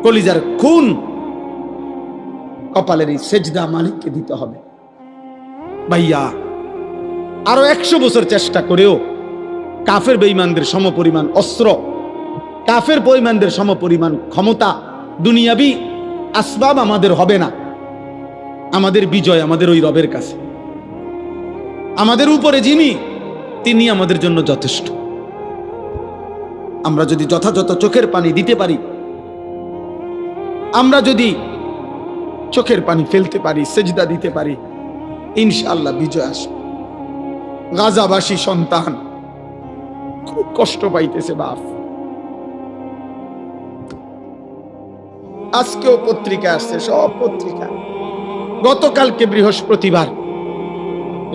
কলিজার খুন, কপালের এই সেজদা মালিককে দিতে হবে। ভাইয়া, আরো 100 বছর চেষ্টা করেও কাফের বেঈমানদের সমপরিমাণ অস্ত্র, কাফের বেঈমানদের সমপরিমাণ ক্ষমতা, দুনিয়াবি আসবাব আমাদের হবে না। আমাদের বিজয় আমাদের ওই রবের কাছে। আমাদের উপরে যিনি, তিনি আমাদের জন্য যথেষ্ট। আমরা যদি যথাযথ চোখের পানি দিতে পারি, আমরা যদি চোখের পানি ফেলতে পারি, সেজদা দিতে পারি, ইনশাআল্লাহ বিজয় আসবে। গাজাবাসী সন্তান খুব কষ্ট পাইতেছে বাপ। আজকেও পত্রিকা আসছে, সব পত্রিকা। গতকালকে বৃহস্পতিবার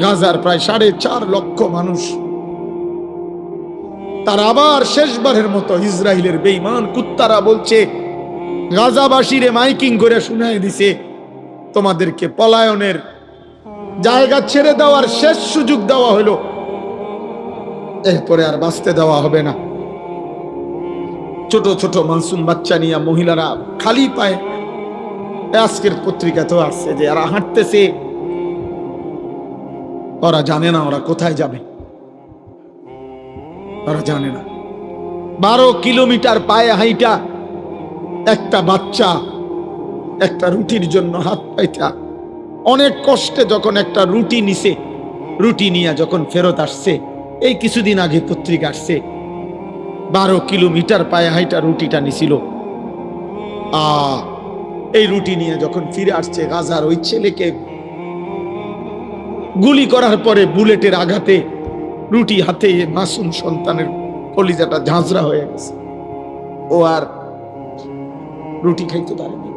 গাজার প্রায় 4.5 লক্ষ মানুষ, তারা আবার শেষবারের মতো ইসরায়েলের বেঈমান কুত্তারা বলছে, গাজাবাসীরে মাইকিং করে শুনাই দিছে, তোমাদেরকে পলায়নের জায়গা ছেড়ে দেওয়ার শেষ সুযোগ দেওয়া হলো, এরপরে আর বাঁচতে দেওয়া হবে না। ছোট ছোট মাসুম বাচ্চা নিয়ে মহিলারা খালি পায়ে, আজকের পত্রিকা তো আসছে যে এরা হাঁটতেছে, ওরা জানে না ওরা কোথায় যাবে, ওরা জানে না। 12 কিলোমিটার পায়ে হাইটা একটা বাচ্চা একটা রুটির জন্য হাত পাইতা অনেক কষ্টে যখন একটা রুটি নিছে, রুটি নিয়ে যখন ফেরত আসছে, এই কিছুদিন আগে পত্রিকা আসছে 12 কিলোমিটার পায়ে হাইটা রুটিটা নিছিল। এই রুটি নিয়ে যখন ফিরে আসছে, গাজার ওই ছেলেকে গুলি করার পরে বুলেটের আঘাতে রুটি হাতে মাসুম সন্তানের কলিজাটা ঝাঁঝরা হয়ে গেছে। ও আর রুটি খাইতে পারেনি।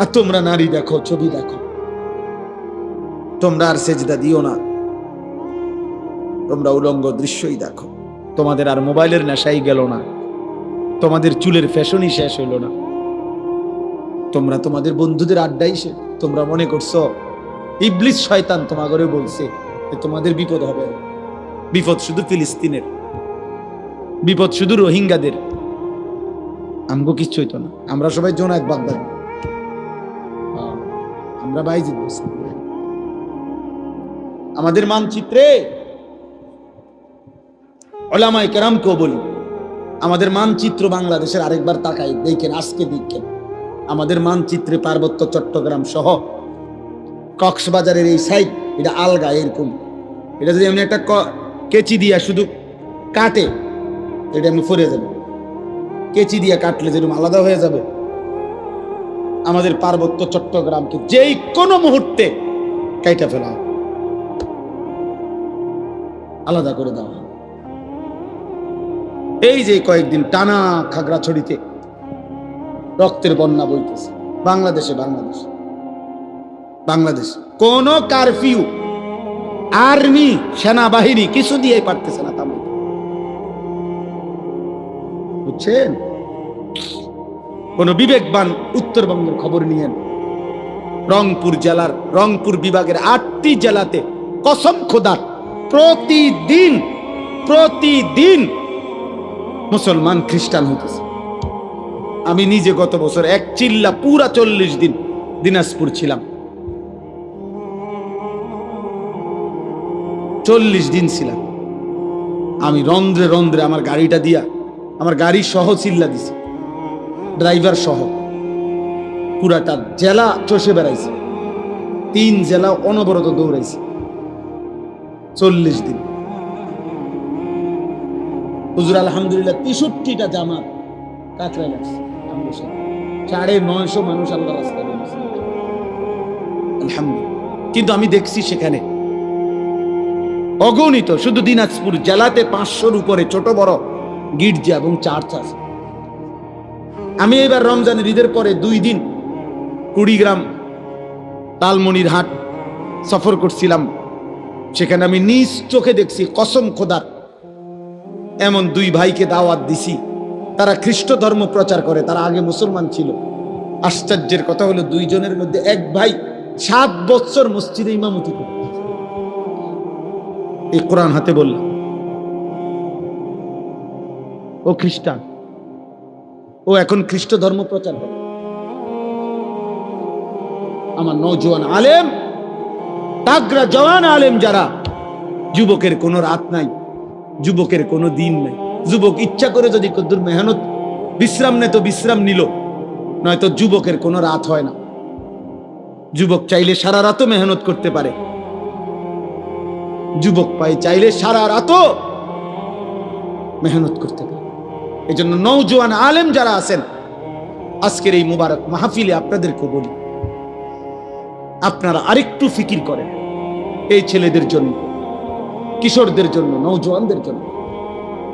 আর তোমরা নারী দেখো, ছবি দেখো, তোমরা আর সেজদা দিও না, তোমরা উলঙ্গ দৃশ্যই দেখো। তোমাদের আর মোবাইলের নেশাই গেল না, তোমাদের চুলের ফ্যাশনই শেষ হইল না, তোমরা তোমাদের বন্ধুদের আড্ডাই শেষ। তোমরা মনে করছো ইবলিস শয়তান তোমাগরে বলছে তোমাদের বিপদ হবে। বিপদ শুধু ফিলিস্তিনের, বিপদ শুধু রোহিঙ্গাদের, আমগো কিচ্ছু হইতো না। আমরা সবাই জোনায়েত বাগদাদি, আমরা বাইজিদ বসরি। আমাদের মানচিত্রে ওলামায়ে কেরামকেও বলি, আমাদের মানচিত্র বাংলাদেশের আরেকবার তাকাই দেখেন, আজকে দেখেন আমাদের মানচিত্রে পার্বত্য চট্টগ্রাম সহ কক্সবাজারের এই সাইড, এটা আলগা এরকম। এটা যদি এমনি একটা কেচি দিয়া শুধু কাটে, এটা এমনি ফরে যাবে। কেচি দিয়া কাটলে যেরকম আলাদা হয়ে যাবে, আমাদের পার্বত্য চট্টগ্রামকে যেই কোনো মুহূর্তে কাইটা ফেলা, আলাদা করে দেওয়া। এই যে কয়েকদিন টানা খাগড়াছড়িতে রক্তের বন্যা বইতেছে বাংলাদেশে, বাংলাদেশ কোন কারফিউ, আর্মি, সেনাবাহিনী কিছু দিয়ে পারতেছে না তামাই, বুঝছেন? কোন বিবেকবান উত্তরবঙ্গের খবর নিয়েন। রংপুর জেলার, রংপুর বিভাগের 8টি জেলাতে কসম খোদার প্রতিদিন মুসলমান খ্রিস্টান হইতেছে। আমি নিজে গত বছর এক চিল্লা পুরা 40 দিন দিনাজপুর ছিলাম, 40 দিন ছিলাম। আমি রন্ধ্রে রন্ধ্রে আমার গাড়িটা দিয়া, আমার গাড়ি সহ চিল্লা দিছি, ড্রাইভার সহ পুরাটা জেলা চষে বেড়াইছে, 3 জেলা অনবরত দৌড়াইছে 40 দিন। হুজুর আলহামদুলিল্লাহ 63টা জামাত কাকরাইল আসছে, 950 মানুষ আল্লাহ রাস্তায় বেরিয়েছে আলহামদুলিল্লাহ। কিন্তু আমি দেখছি সেখানে অগণিত, শুধু দিনাজপুর জেলাতে 500-র উপরে ছোট বড় গির্জা এবং চার্চ আছে। আমি এবার রমজানের ঈদের পরে 2 দিন কুড়িগ্রাম লালমনিরহাট সফর করছিলাম। সেখানে আমি নিজ চোখে দেখছি, কসম খোদার, এমন 2 ভাইকে দাওয়াত দিছি, তারা খ্রিস্ট ধর্ম প্রচার করে, তারা আগে মুসলমান ছিল। আশ্চর্যের কথা হলো 2 জনের মধ্যে এক ভাই 7 বছর মসজিদে ইমামতি করে, এই কোরআন হাতে বললাম, ও খ্রিস্টান, ও এখন খ্রিস্ট ধর্ম প্রচার করে। আমার নওজোয়ান আলেম, তাগড়া জওয়ান আলেম যারা, যুবকের কোনো রাত নাই, যুবকের কোনো দিন নাই। যুবক ইচ্ছা করে যদি কদ্দুর মেহনত বিশ্রাম নেয় তো বিশ্রাম নিল, নয়তো যুবকের কোনো রাত হয় না। যুবক চাইলে সারা রাতও মেহনত করতে পারে, যুবক পাই চাইলে সারা রাতও মেহনত করতে পারে। এই জন্য নওজোয়ান আলেম যারা আছেন, আজকের এই মুবারক মাহফিলে আপনাদেরকে বলি, আপনারা আরেকটু ফিকির করেন এই ছেলেদের জন্য, কিশোরদের জন্য, নওজোয়ানদের জন্য,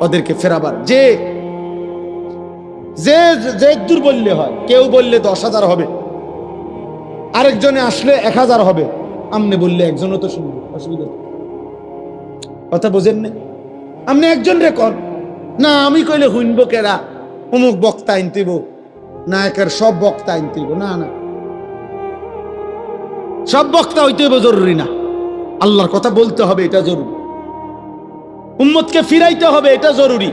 ওদেরকে ফেরাবার। যে যে যে দূর বললে হয়, কেউ বললে 10,000 হবে, আরেকজনে আসলে 1,000 হবে, আমনে বললে একজনও তো শুনবে, অসুবিধা কথা বোঝেন না? আপনি একজন রেকর্ড না, আমি কইলে শুনবো কেরা, অমুক বক্তা আনতেইব না, একের সব বক্তা আনতেইব না, না সব বক্তা হইতে জরুরি না, আল্লাহর কথা বলতে হবে, এটা জরুরি। উম্মতকে ফিরাইতে হবে, এটা জরুরি।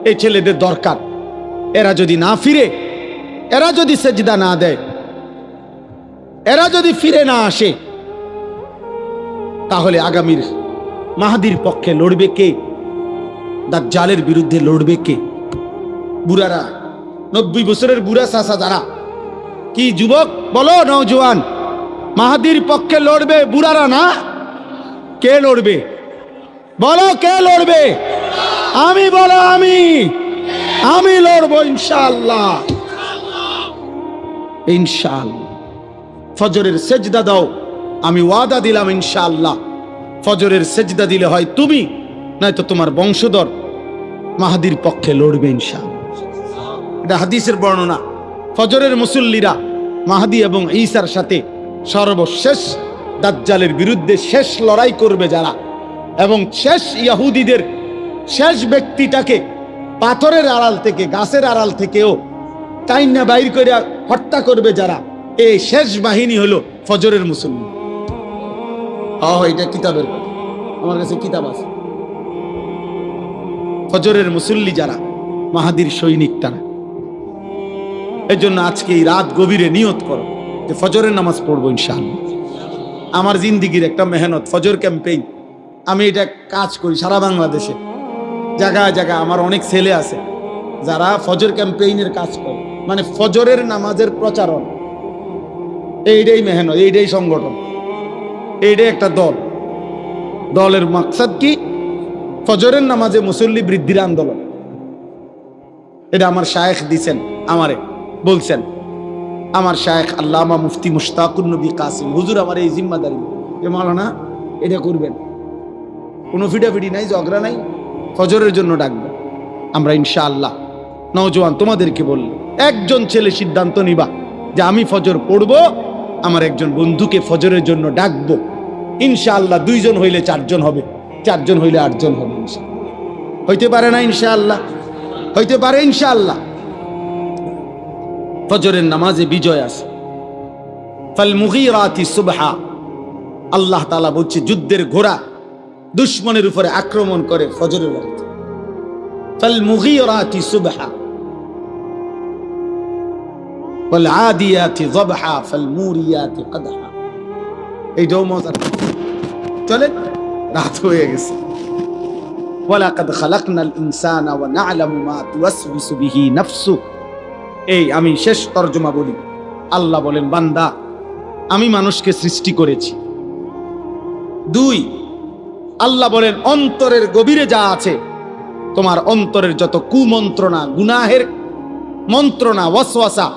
এই ছেলেদের দরকার, এরা যদি না ফিরে, এরা যদি সেজদা না দেয়, এরা যদি ফিরে না আসে, তাহলে আগামীর মাহদির পক্ষে লড়বে কে? দাজ্জালের বিরুদ্ধে লড়বে কে? বুড়ারা, 90 বছরের বুড়া চাচা যারা, কি যুবক বলো, নওজোয়ান, মাহাদির পক্ষে লড়বে বুড়ারা না? কে লড়বে বলো, কে লড়বে? আমি বলো, আমি লড়বো ইনশাআল্লাহ, ইনশাআল্লাহ। ফজরের সেজদা দাও, আমি ওয়াদা দিলাম ইনশাআল্লাহ ফজরের সেজদা দিলে হয় তুমি, নয়তো তোমার বংশধর মাহাদির পক্ষে লড়বে ইনশাআল্লাহ। এটা হাদিসের বর্ণনা। ফজরের মুসল্লিরা মাহাদি এবং ঈসার সাথে সর্বশেষ দাজ্জালের বিরুদ্ধে শেষ লড়াই করবে যারা, এবং শেষ ইহুদিদের শেষ ব্যক্তিটাকে পাথরের আড়াল থেকে, গাছের আড়াল থেকেও টাইনা বাইর করে হত্যা করবে যারা, এই শেষ বাহিনী হলো ফজরের মুসল্লি। এটা কিতাবের কথা, আমার কাছে কিতাব আছে। ফজরের মুসল্লি যারা মাহাদির সৈনিক তারা। এই জন্য আজকে এই রাত গভীরে নিয়ত করো যে ফজরের নামাজ পড়বো ইনশাআল্লাহ। আমার জিন্দিগির একটা মেহনত, ফজর ক্যাম্পেইন। আমি এটা কাজ করি সারা বাংলাদেশে, জায়গায় জায়গায়। আমার অনেক ছেলে আছে যারা ফজর ক্যাম্পেইনের কাজ করে, মানে ফজরের নামাজের প্রচারণ। এইটাই মেহনত, এইটাই সংগঠন, এইটাই একটা দল। দলের মাকসাদ কি? ফজরের নামাজে মুসল্লি বৃদ্ধির আন্দোলন। এটা আমার শায়েখ দিছেন, আমারে বলছেন। আমার শায়েখ আল্লামা মুফতি মুশতাকুর নবী কাসিম হুজুর আমার এই জিম্মাদারি, যে মাওলানা এটা করবেন, কোনো ফিডাফিডি নাই, ঝগড়া নাই, ফজরের জন্য ডাকবেন। আমরা ইনশাআল্লাহ নওজোয়ান তোমাদেরকে বলল, একজন ছেলে সিদ্ধান্ত নিবা যে আমি ফজর পড়বো, আমার একজন বন্ধুকে ফজরের জন্য ডাকবো ইনশাআল্লাহ। 2 জন হইলে 4 জন হবে, 4 জন হইলে 8 জন হবে ইনশাআল্লাহ। হইতে পারে না ইনশাআল্লাহ? হইতে পারে ইনশাআল্লাহ। ফজরের নামাজে বিজয় আছে। ফাল মুগীরাতি সুবহা, আল্লাহ তাআলা বলছে যুদ্ধের ঘোড়া দুশমনের উপরে আক্রমণ করে ফজরের ওয়াক্তে। ফাল মুগীরাতি সুবহা ওয়াল আদিয়াতি যবহা ফাল মুরিয়াতি কদহা। এইটাও মজা। চলেন, রাত হয়ে গেছে। ওয়ালাকাদ খালাকনাল ইনসানা ওয়া না'লামু মা তুওয়াসবিসু বিহি নাফসু। এই আমি শেষ তরজমা বলি। আল্লাহ বলেন, বান্দা আমি মানুষকে সৃষ্টি করেছি। 2, আল্লাহ বলেন অন্তরের গভীরে যা আছে, তোমার অন্তরের যত কুমন্ত্রণা, গুনাহের মন্ত্রণা, ওয়াসওয়াসা,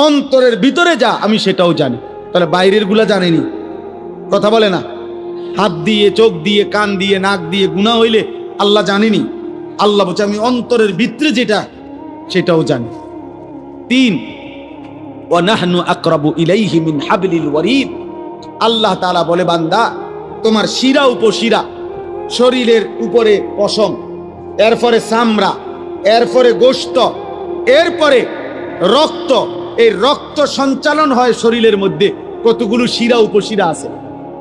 অন্তরের ভিতরে যা, আমি সেটাও জানি। তাহলে বাইরের গুলা জানেনি, কথা বলে না। হাত দিয়ে, চোখ দিয়ে, কান দিয়ে, নাক দিয়ে গুনাহ হইলে আল্লাহ জানেনি। আল্লাহ বলছে আমি অন্তরের ভিতরে যেটা, সেটাও জানি। 3, ওয়া নাহনু আকরাবু ইলাইহি মিন হাবলিল ওয়ারিদ। আল্লাহ তাআলা বলে, বান্দা তোমার শিরা উপশিরা, শরীরের উপরে পশম, এরপরে চামড়া, এরপরে গোশত, এরপরে রক্ত। এই রক্ত সঞ্চালন হয় শরীরের মধ্যে। কতগুলো শিরা উপশিরা আছে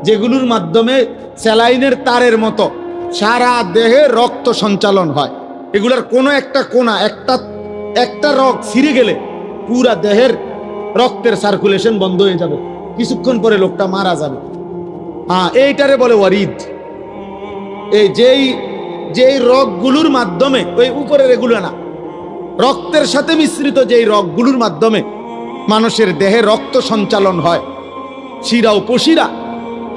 যেগুলোর মাধ্যমে স্যালাইনের তারের মতো সারা দেহে রক্ত সঞ্চালন হয়। এগুলার কোনো একটা কোনা, একটা রগ ছিঁড়ে গেলে পুরা দেহের রক্তের সার্কুলেশন বন্ধ হয়ে যাবে, কিছুক্ষণ পরে লোকটা মারা যাবে। এইটারে বলে ওয়ারিদ। এই যেই রগগুলোর মাধ্যমে, ওই উপরের এগুলো না, রক্তের সাথে মিশ্রিত যেই রগগুলোর মাধ্যমে মানুষের দেহে রক্ত সঞ্চালন হয়, শিরা উপশিরা,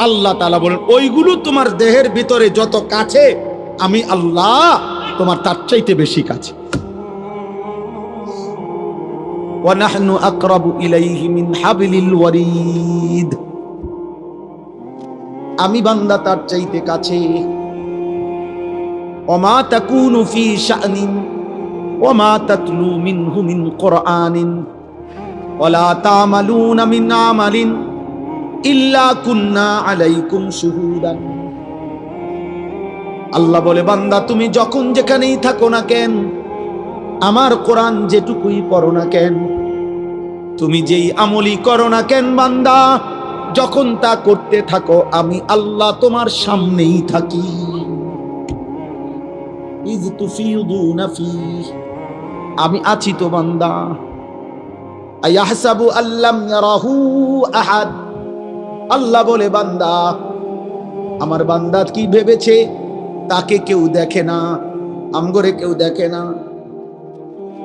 আল্লাহ তাআলা বলেন ওইগুলো তোমার দেহের ভিতরে যত কাছে, আমি আল্লাহ তোমার তার চাইতে বেশি কাছে। ওয়া নাহনু আকরাবু ইলাইহি মিন হাবলিল ওয়ারিদ। আমি বান্দা তার চাইতে কাছে। ওমা তাকুনু ফি শা'নিন ওমা তাতলু মিনহু মিন কুরআনিন ওয়ালা তা'মালুনা মিন আমালিন ইল্লা কুন্না আলাইকুম শুহুদান। আল্লাহ বলে, বান্দা তুমি যখন যেখানেই থাকো না কেন, আমার কোরআন যেটুকুই পড়ো না কেন, তুমি যেই আমলই করো না কেন, বান্দা যখন তা করতে থাকো, আমি আল্লাহ তোমার সামনেই থাকি। ইয তুফিদুনা ফীহ, আমি আছি তো বান্দা। আয়াহসাবু আল্লাম ইয়ারাহু আহাদ। আল্লাহ বলে, বান্দা আমার বান্দা কি ভেবেছে তাকে কেউ দেখে না, আমগরে কেউ দেখে না।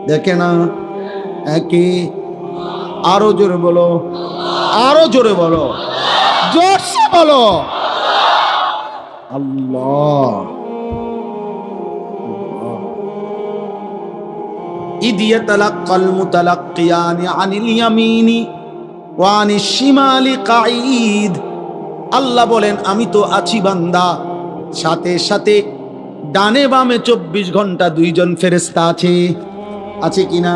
দেখে না একে, আরো জোরে বলো, আরো জোরে বলো, জোরসে বলো, আল্লাহ। ইদ ইয়াতালাক্কাল মুতালাক্কিয়ানি আনিল ইয়ামিনি ওয়া আনিশ শিমালি কাঈদ। আল্লাহ বলেন আমি তো আছি বান্দা, সাথে সাথে ডানে বামে 24 ঘন্টা দুইজন ফেরেশতা আছে, আছে কিনা?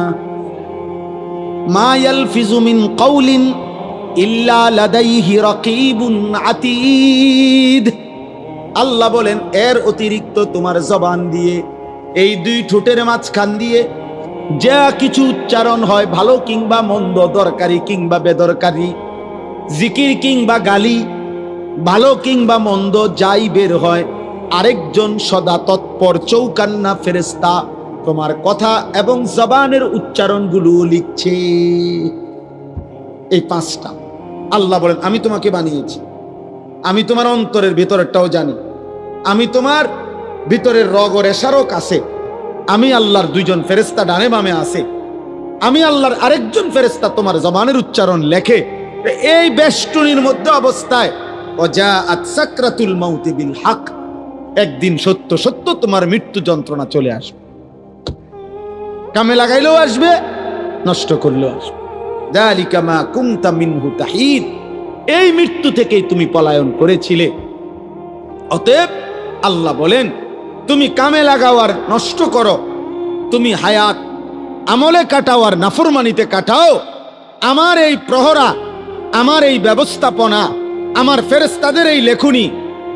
মা ইয়ালফিজু মিন কাউলিন ইল্লা লাদাইহি রাকিবুন আতীদ। আল্লাহ বলেন এর অতিরিক্ত তোমার জবান দিয়ে, এই দুই ঠোঁটের মাঝখান দিয়ে যা কিছু উচ্চারণ হয়, ভালো কিংবা মন্দ, দরকারি কিংবা বেদরকারি, জিকির কিংবা গালি, ভালো কিংবা মন্দ যাই বের হয়, আরেকজন সদা তৎপর চৌকান্না ফেরেশতা তোমার কথা এবং জবানের উচ্চারণগুলো লিখছে। এই 5টা আল্লাহ বলেন আমি তোমাকে বানিয়েছি, আমি তোমার অন্তরের ভিতরেরটাও জানি, আমি তোমার ভিতরের রগ ও রেশারও কাছে, আমি আল্লাহর 2জন ফেরেশতা ডানে বামে আছে, আমি আল্লাহর আরেকজন ফেরেশতা তোমার জবানের উচ্চারণ লেখে। এই বেষ্টনীর মধ্যে অবস্থায় ওয়াজাআত সাকরাতুল মাউতি বিল হক, একদিন সত্য সত্য তোমার মৃত্যু যন্ত্রণা চলে আসবে, কামে লাগাইলেও আসবে, নষ্ট করলেও আসবে। যালিকা মা কুনতা মিনহু তাহিদ, এই মৃত্যু থেকেই তুমি পলায়ন করেছিলে। অতএব আল্লাহ বলেন তুমি কামে লাগাও আর নষ্ট করো, তুমি হায়াত আমলে কাটাও আর নাফরমানিতে কাটাও, আমার এই প্রহরা, আমার এই ব্যবস্থাপনা, আমার ফেরেশতাদের এই লেখনী,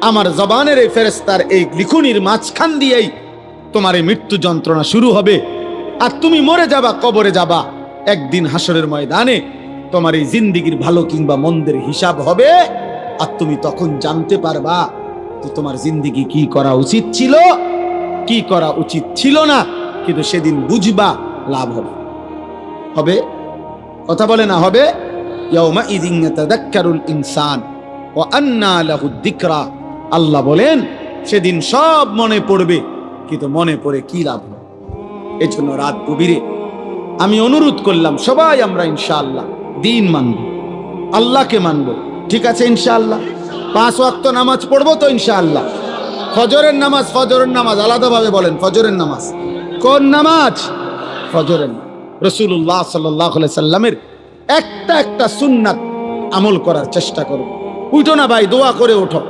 আমার জবানের এই ফেরেশতার এই লিখনির মাঝখান দিয়েই তোমার এই মৃত্যু যন্ত্রণা শুরু হবে। আর তুমি মরে যাবা, কবরে যাবা, একদিন হাসরের ময়দানে তোমার এই জিন্দিগির ভালো কিংবা মন্দের হিসাব হবে। আর তুমি তখন জানতে পারবা যে তোমার জিন্দিগি কি করা উচিত ছিল, কি করা উচিত ছিল না। কিন্তু সেদিন বুঝবা, লাভ হবে। হবে কথা বলে না হবে? ইয়াউমা ইযিন ইয়াতাযাক্কারুল ইনসান ওয়া আন্না লাহুদ যিকরা। আল্লাহ বলেন সেদিন সব মনে পড়বে, কিন্তু মনে পড়ে কি লাভ হবে? এই জন্য রাত গভীরে আমি অনুরোধ করলাম সবাই আমরা ইনশাআল্লাহ দিন মানব, আল্লাহকে মানব, ঠিক আছে ইনশাআল্লাহ? 5 ওয়াক্ত নামাজ পড়বো তো ইনশাআল্লাহ? ফজরের নামাজ, ফজরের নামাজ আলাদাভাবে বলেন, ফজরের নামাজ কোন নামাজ? ফজরের। রাসূলুল্লাহ সাল্লাল্লাহু আলাইহি সাল্লামের একটা সুন্নাত আমল করার চেষ্টা করো। উঠো না ভাই, দোয়া করে ওঠো।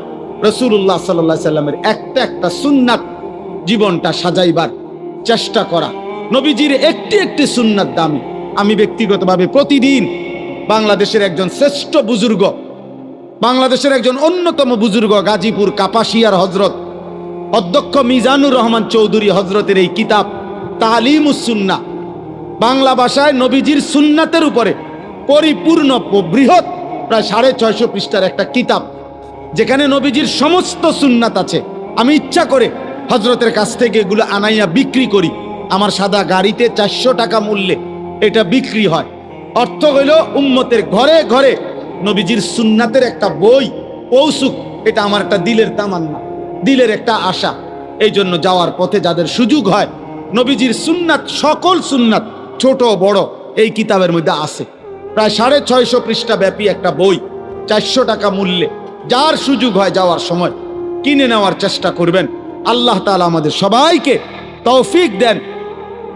রাসূলুল্লাহ সাল্লাল্লাহু আলাইহি সাল্লামের একটা সুন্নাত জীবনটা সাজাইবার চেষ্টা করা। নবীজির একটি সুন্নাত দামি। আমি ব্যক্তিগতভাবে প্রতিদিন বাংলাদেশের একজন শ্রেষ্ঠ বুজুর্গ, বাংলাদেশের একজন অন্যতম বুজুর্গ, গাজীপুর কাপাসিয়ার হযরত অধ্যক্ষ মিজানুর রহমান চৌধুরী হযরতের এই কিতাব তালিমুস সুন্নাহ, বাংলা ভাষায় নবীজির সুন্নাতের উপরে পরিপূর্ণ বৃহৎ প্রায় 650 পৃষ্ঠার একটা কিতাব, যেখানে নবীজির সমস্ত সুন্নাত আছে। আমি ইচ্ছা করে হযরতের কাছ থেকে এগুলো আনাইয়া বিক্রি করি। আমার সাদা গাড়িতে 400 টাকা মূল্যে এটা বিক্রি হয়। অর্থ হইল উম্মতের ঘরে ঘরে নবীজির সুন্নাতের একটা বই পৌঁছুক, এটা আমার একটা দিলের তামান্না, দিলের একটা আশা। এই জন্য যাওয়ার পথে যাদের সুযোগ হয়, নবীজির সুন্নাত, সকল সুন্নাত ছোট বড় এই কিতাবের মধ্যে আছে। প্রায় 650 পৃষ্ঠা ব্যাপী একটা বই, 400 টাকা মূল্যে। যার সুযোগ হয় যাওয়ার সময় কিনে নেওয়ার চেষ্টা করবেন। আল্লাহ তাআলা আমাদের সবাইকে তৌফিক দেন।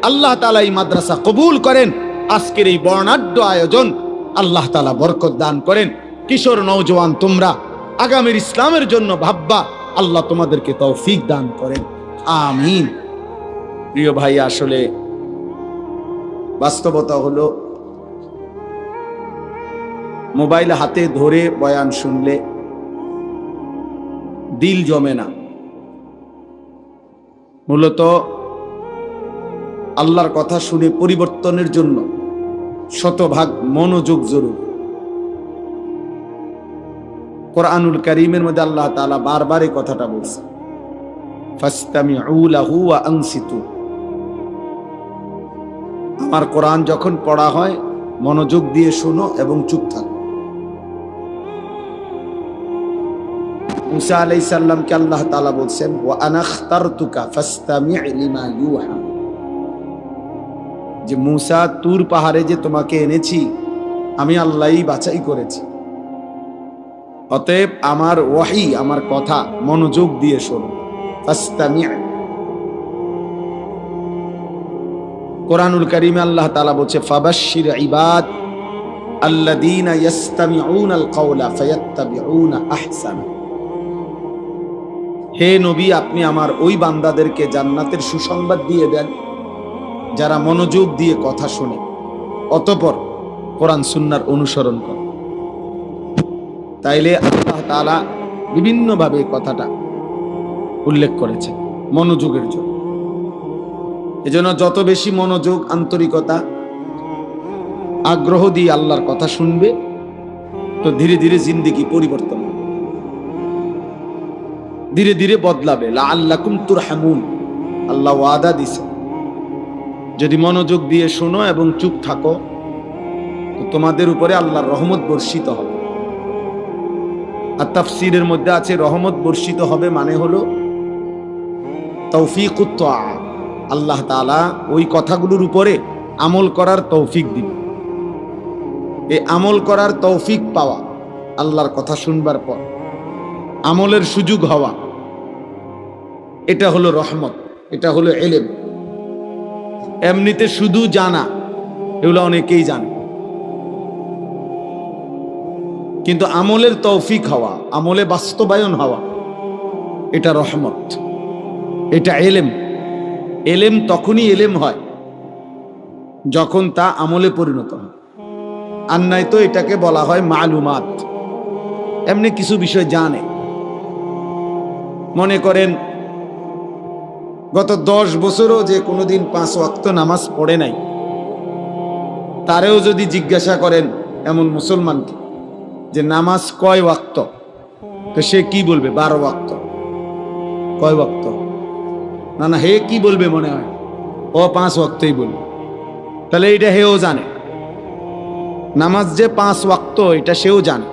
আল্লাহ তাআলা এই মাদ্রাসা কবুল করেন। আজকের এই বর্ণাঢ্য আয়োজন আল্লাহ তাআলা বরকত দান করেন। কিশোর নওজোয়ান তোমরা আগামীর ইসলামের জন্য ভাববা, আল্লাহ তোমাদেরকে তৌফিক দান করেন, আমিন। প্রিয় ভাই, আসলে বাস্তবতা হলো মোবাইল হাতে ধরে বয়ান শুনলে দিল জমে না। মূলত আল্লাহর কথা শুনে পরিবর্তনের জন্য শতভাগ মনোযোগ জরুরি। কোরআনুল কারীমের মধ্যে আল্লাহ তাআলা বারবার এই কথাটা বলছে, ফাসতামিউ লাহু ওয়া আনসিতু। আমার কোরআন যখন পড়া হয় মনোযোগ দিয়ে শোনো এবং চুপ থাকো। মুসা আলাইহিস সালামকে আল্লাহ তাআলা বলছেন, ওয়া আনা ইখতারতুকা ফাসতামি' লিমা ইউহা। যে মূসা তুর পাহাড়ে যে তোমাকে এনেছি আমি আল্লাহই বাছাই করেছি, অতএব আমার ওয়াহি, আমার কথা মনোযোগ দিয়ে শোনো। ফাস্তামি'। কোরআনুল কারীমে আল্লাহ তাআলা বলছে ফাবাশশির ইবাদ আল্লাযীনা ইয়াসতামিউনাল কাওলা ফায়াত্তাবিউনা আহসানা। হে নবী, আপনি আমার ওই বান্দাদেরকে জান্নাতের সুসংবাদ দিয়ে দেন যারা মনোযোগ দিয়ে কথা শুনে, অতঃপর কোরআন সুন্নাহর অনুসরণ করে। তাইলে আল্লাহ তাআলা বিভিন্নভাবে এই কথাটা উল্লেখ করেছেন মনোযোগের জন্য। এজন্য যত বেশি মনোযোগ, আন্তরিকতা, আগ্রহ দিয়ে আল্লাহর কথা শুনবে, তো ধীরে ধীরে জিন্দেগি পরিবর্তন হবে, ধীরে ধীরে বদলাবে। লাআল্লাকুম তুরহামুন, আল্লাহ ওয়াদা দিছে, যদি মনোযোগ দিয়ে শোনো এবং চুপ থাকো তো তোমাদের উপরে আল্লাহর রহমত বর্ষিত হবে। আর তাফসীরের মধ্যে আছে রহমত বর্ষিত হবে মানে হলো তৌফিকুত তাআ, আল্লাহ তাআলা ওই কথাগুলোর উপরে আমল করার তৌফিক দিবে। এই আমল করার তৌফিক পাওয়া, আল্লাহর কথা শুনবার পর আমলের সুযোগ হওয়া, এটা হলো রহমত, এটা হলো ইলম। এমনিতে শুধু জানা, এগুলো অনেকেই জানে, কিন্তু আমলের তৌফিক হওয়া, আমলে বাস্তবায়ন হওয়া, এটা রহমত, এটা ইলম। ইলম তখনই ইলম হয় যখন তা আমলে পরিণত হয়। আর নাই তো এটাকে বলা হয় মালুমাত। এমনি কিছু বিষয় জানে, মনে করেন গত 10 বছরও যে কোনোদিন 5 ওয়াক্ত নামাজ পড়ে নাই, তারেও যদি জিজ্ঞাসা করেন এমন মুসলমানকে যে নামাজ কয় ওয়াক্ত, তো সে কি বলবে? 12 ওয়াক্ত। কয় ওয়াক্ত? না না, হে কি বলবে মনে হয়? ও 5 ওয়াক্তই বলবে। তাহলে এটা হেও জানে, নামাজ যে 5 ওয়াক্ত এটা সেও জানে,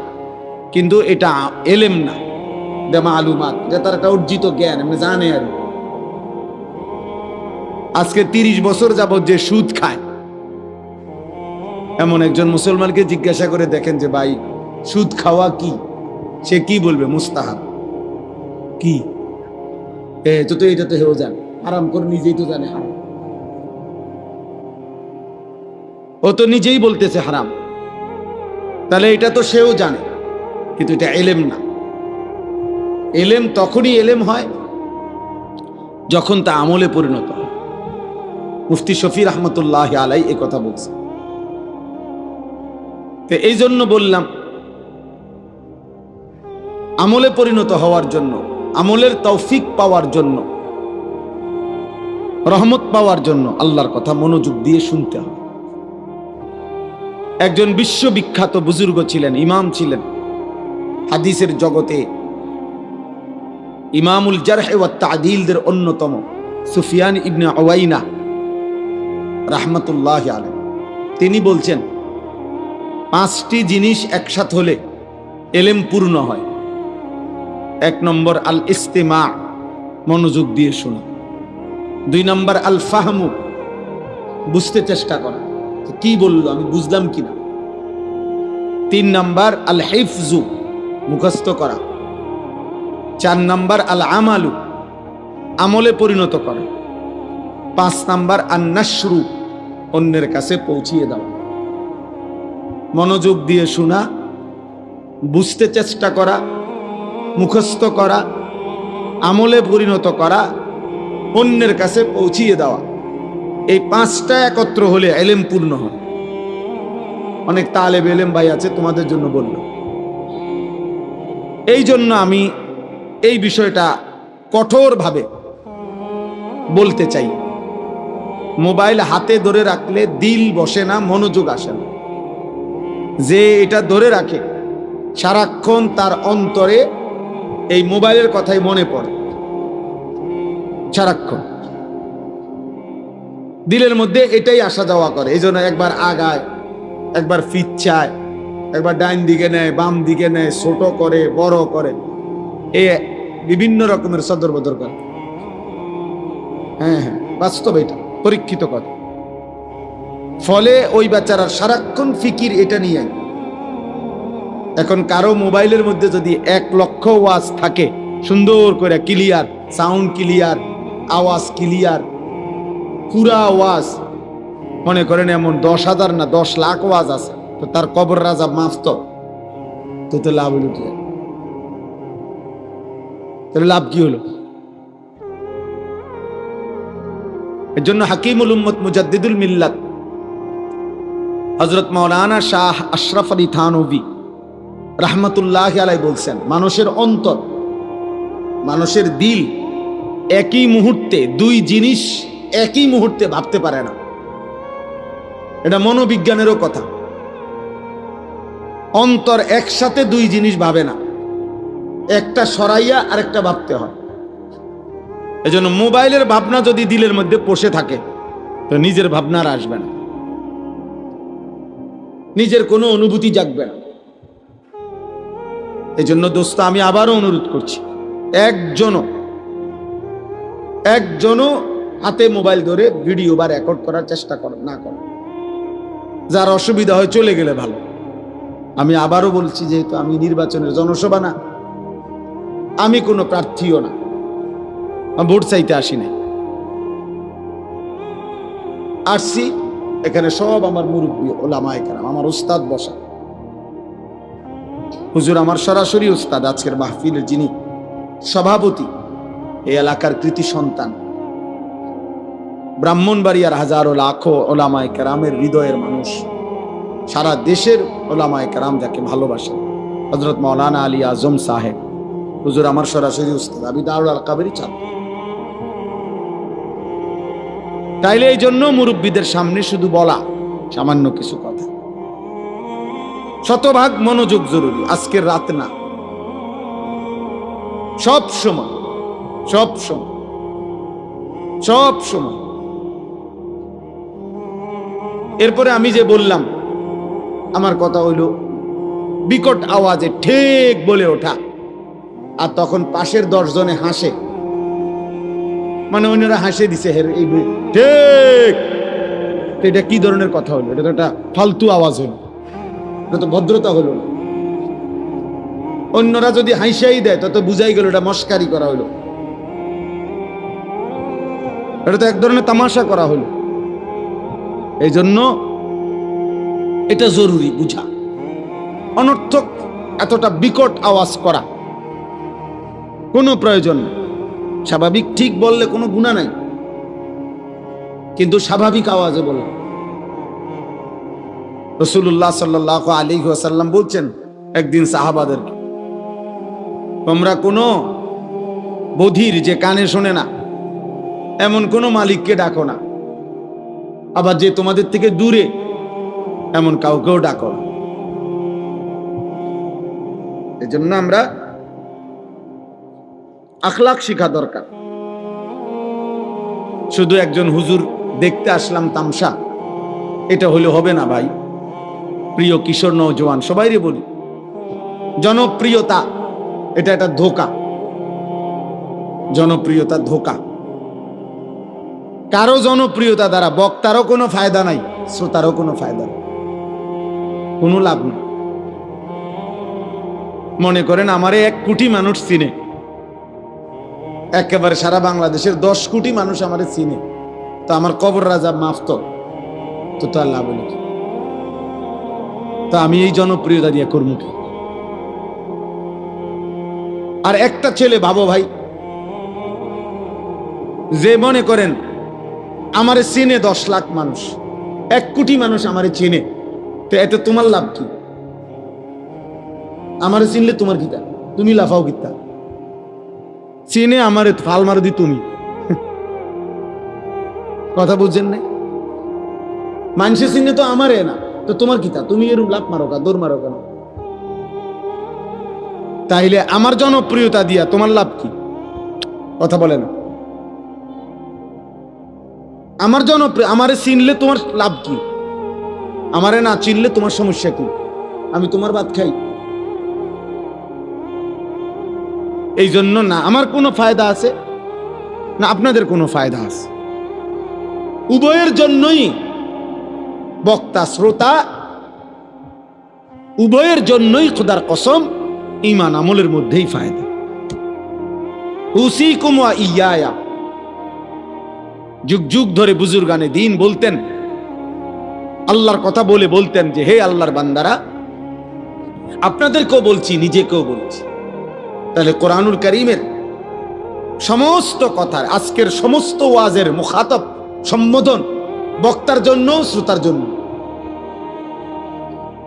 কিন্তু এটা এলেম না, এটা মালুমাত, এটা তার একটা অর্জিত জ্ঞান, এমনি জানে। আর আজকে 30 বছর যাবত যে সুদ খায় এমন একজন মুসলমানকে জিজ্ঞাসা করে দেখেন যে ভাই সুদ খাওয়া কি, সে কি বলবে? মুস্তাহাব। কি তো এটা তো হেও জানে, হারাম করে নিজেই তো জানে হারাম, ও তো নিজেই বলতেছে হারাম, তাহলে এটা তো সেও জানে, কিন্তু এটা এলেম না। এলেম তখনই এলেম হয় যখন তা আমলে পরিণত হয়। মুফতি শফি রহমতুল্লাহ আলাই এ কথা বলছে। তো এই জন্য বললাম, আমলে পরিণত হওয়ার জন্য, আমলের তৌফিক পাওয়ার জন্য, রহমত পাওয়ার জন্য আল্লাহর কথা মনোযোগ দিয়ে শুনতে হবে। একজন বিশ্ববিখ্যাত বুজুর্গ ছিলেন, ইমাম ছিলেন হাদিসের জগতে, ইমামুল জারহ ওয়া তা'দীলদের অন্যতম সুফিয়ান ইবনে উয়াইনা রাহমাতুল্লাহি আলাইহি। তিনি বলছেন 5টি জিনিস একসাথে হলে এলেম পূর্ণ হয়। 1 নম্বর আল ইস্তিমা, মনোযোগ দিয়ে শোনা। 2 নম্বর আল ফাহমু, বুঝতে চেষ্টা করা, কি বললো আমি বুঝলাম কিনা। 3 নম্বর আল হিফজু, মুখস্থ করা। 4 নম্বর আল আমালু, আমলে পরিণত করা। 5 নম্বর আন নাশরু, অন্যের কাছে পৌঁছিয়ে দাও। মনোযোগ দিয়ে শোনা, বুঝতে চেষ্টা করা, মুখস্থ করা, আমলে পরিণত করা, অন্যের কাছে পৌঁছিয়ে দেওয়া, এই 5টা একত্র হলে ইলম পূর্ণ হয়। অনেক তালেব ইলম ভাই আছে, তোমাদের জন্য বলল। এই জন্য আমি এই বিষয়টা কঠোরভাবে বলতে চাই। মোবাইল হাতে ধরে রাখলে দিল বসে না, মনোযোগ আসে না। যে এটা ধরে রাখে সারাক্ষণ তার অন্তরে এই মোবাইলের কথাই মনে পড়ে, সারাক্ষণ দিলের মধ্যে এটাই আসা যাওয়া করে। এই জন্য একবার আগায়, একবার ফিচ্ছায়, একবার ডাইন দিকে নেয়, বাম দিকে নেয়, ছোট করে, বড় করে, এ বিভিন্ন রকমের সদর বদর করে। হ্যাঁ হ্যাঁ, বাস্তব, এটা পরীক্ষিত কথা। ফলে ওই বেচারার সারাক্ষণ ফিকির এটা নিয়ে। এখন কারো মোবাইলের মধ্যে যদি 1,00,000 ওয়াজ থাকে, সুন্দর করে ক্লিয়ার সাউন্ড, ক্লিয়ার আওয়াজ, ক্লিয়ার পুরা আওয়াজ, মনে করেন এমন 10,000 না 10 লাখ ওয়াজ আছে, তো তার কবর রাজা মাফ তো লাভ হলো কি? লাভ কি হলো? এর জন্য হাকিমুল উম্মত মুজাদ্দিদুল মিল্লাত হযরত মাওলানা শাহ আশরাফ আলী থানভী রাহমাতুল্লাহি আলাইহি বলছেন, মানুষের অন্তর, মানুষের দিল একই মুহূর্তে দুই জিনিস একই মুহূর্তে ভাবতে পারে না। এটা মনোবিজ্ঞানেরও কথা। অন্তর একসাথে দুই জিনিস ভাবে না, একটা সরাইয়া আরেকটা ভাবতে হয়। এজন্য মোবাইলের ভাবনা যদি দিলের মধ্যে বসে থাকে, তো নিজের ভাবনা আর আসবে না, নিজের কোনো অনুভূতি জাগবে না। এই জন্য দোস্ত, আমি আবারও অনুরোধ করছি, একজনও হাতে মোবাইল ধরে ভিডিও বা রেকর্ড করার চেষ্টা না করে। যার অসুবিধা হয় চলে গেলে ভালো। আমি আবারও বলছি, যেহেতু আমি নির্বাচনের জনসভা না, আমি কোনো প্রার্থীও না, ভোট চাইতে আসি নাই, আসছি এখানে সব আমার মুরব্বী ওলামায়ে কেরাম, আমার উস্তাদ বসা। হুজুর আমার সরাসরি উস্তাদ, আজকের মাহফিলের যিনি সভাপতি, এই এলাকার কৃতি সন্তান, ব্রাহ্মণবাড়িয়ার হাজারো লাখো ওলামায়ে কেরামের হৃদয়ের মানুষ, সারা দেশের ওলামায়ে কেরাম যাকে ভালোবাসেন, হযরত মাওলানা আলী আজম সাহেব হুজুর আমার সরাসরি উস্তাদ, আমি দারুল আলকাবেরই ছাত্র। তাইলে এই জন্য মুরব্বীদের সামনে শুধু বলা সামান্য কিছু কথা, শতভাগ মনোযোগ জরুরি। আজকের রাত না, সব সময়। এরপরে আমি যে বললাম, আমার কথা হইল বিকট আওয়াজে ঠিক বলে ওঠা, আর তখন পাশের 10 জনে হাসে, মানে অন্যরা হাসে দিছে ঠিক। এটা কি ধরনের কথা হলো? এটা তো একটা ফালতু আওয়াজ হলো, এটা তো ভদ্রতা হলো না। অন্যরা যদি হাসিয়াই দেয় তত বুঝাই গেল এটা মস্কারি করা হলো, এটা তো এক ধরনের তামাশা করা হলো। এই জন্য এটা জরুরি বুঝা। অনর্থক এতটা বিকট আওয়াজ করা কোনো প্রয়োজন নেই। স্বাভাবিক ঠিক বললে কোনো গুনাহ নাই, কিন্তু স্বাভাবিক আওয়াজে বললাম। রাসূলুল্লাহ সাল্লাল্লাহু আলাইহি ওয়াসাল্লাম বলছেন একদিন সাহাবাদেরকে, তোমরা কোনো বধির যে কানে শোনে না এমন কোনো মালিককে ডাকো না, আবার যে তোমাদের থেকে দূরে এমন কাউকেও ডাকো না। এজন্য আমরা আখলাক শিখা দরকার। শুধু একজন হুজুর দেখতে আসলাম তামসা, এটা হলে হবে না ভাই। প্রিয় কিশোর নওজোয়ান সবাইরে বলি, জনপ্রিয়তা এটা একটা ধোঁকা। জনপ্রিয়তা ধোঁকা। কারো জনপ্রিয়তা দ্বারা বক্তারও কোনো ফায়দা নাই, শ্রোতারও কোনো ফায়দা নেই, কোনো লাভ নেই। মনে করেন আমারে 1 কোটি মানুষ চিনে, একেবারে সারা বাংলাদেশের 10 কোটি মানুষ আমারে চিনে, তো আমার কবর রাজা মাফ তো আর লাভ হলো কি? তো আমি এই জনপ্রিয়তা দিয়ে করবো কি? আর একটা ছেলে ভাবো ভাই, যে মনে করেন আমারে চিনে 10 লাখ মানুষ, 1 কোটি মানুষ আমারে চিনে, তো এতে তোমার লাভ কি? আমারে চিনলে তোমার কিতা? তুমি লাফাও কিতা? চিনে আমারে ফাল মার দি তুমি। কথা বুঝছেন না? মানুষের চিনে তো আমারে না, তো তোমার কিতা? তুমি এরকম লাভ মারো কা, দৌড় মারো কেন? তাইলে আমার জনপ্রিয়তা দিয়া তোমার লাভ কি? কথা বলে না। আমার জনপ্রিয়, আমারে চিনলে তোমার লাভ কি? আমারে না চিনলে তোমার সমস্যা কি? আমি তোমার ভাত খাই? এই জন্য না আমার কোনো ফায়দা আছে না আপনাদের কোনো ফায়দা আছে, উভয়ের জন্যই বক্তা শ্রোতা উভয়ের জন্যই খোদার কসম ঈমান আমলের মধ্যেই ফায়দা। উসিকুম ওয়া ইয়া, যুগ যুগ ধরে বুজুর্গানে দ্বীন বলতেন, আল্লাহর কথা বলে বলতেন যে হে আল্লাহর বান্দারা, আপনাদেরকেও বলছি নিজেকেও বলছি। তাহলে কোরআনুল কারীমের সমস্ত কথার, আজকের সমস্ত ওয়াজের মুখাতাব সম্বোধন বক্তার জন্য শ্রোতার জন্য।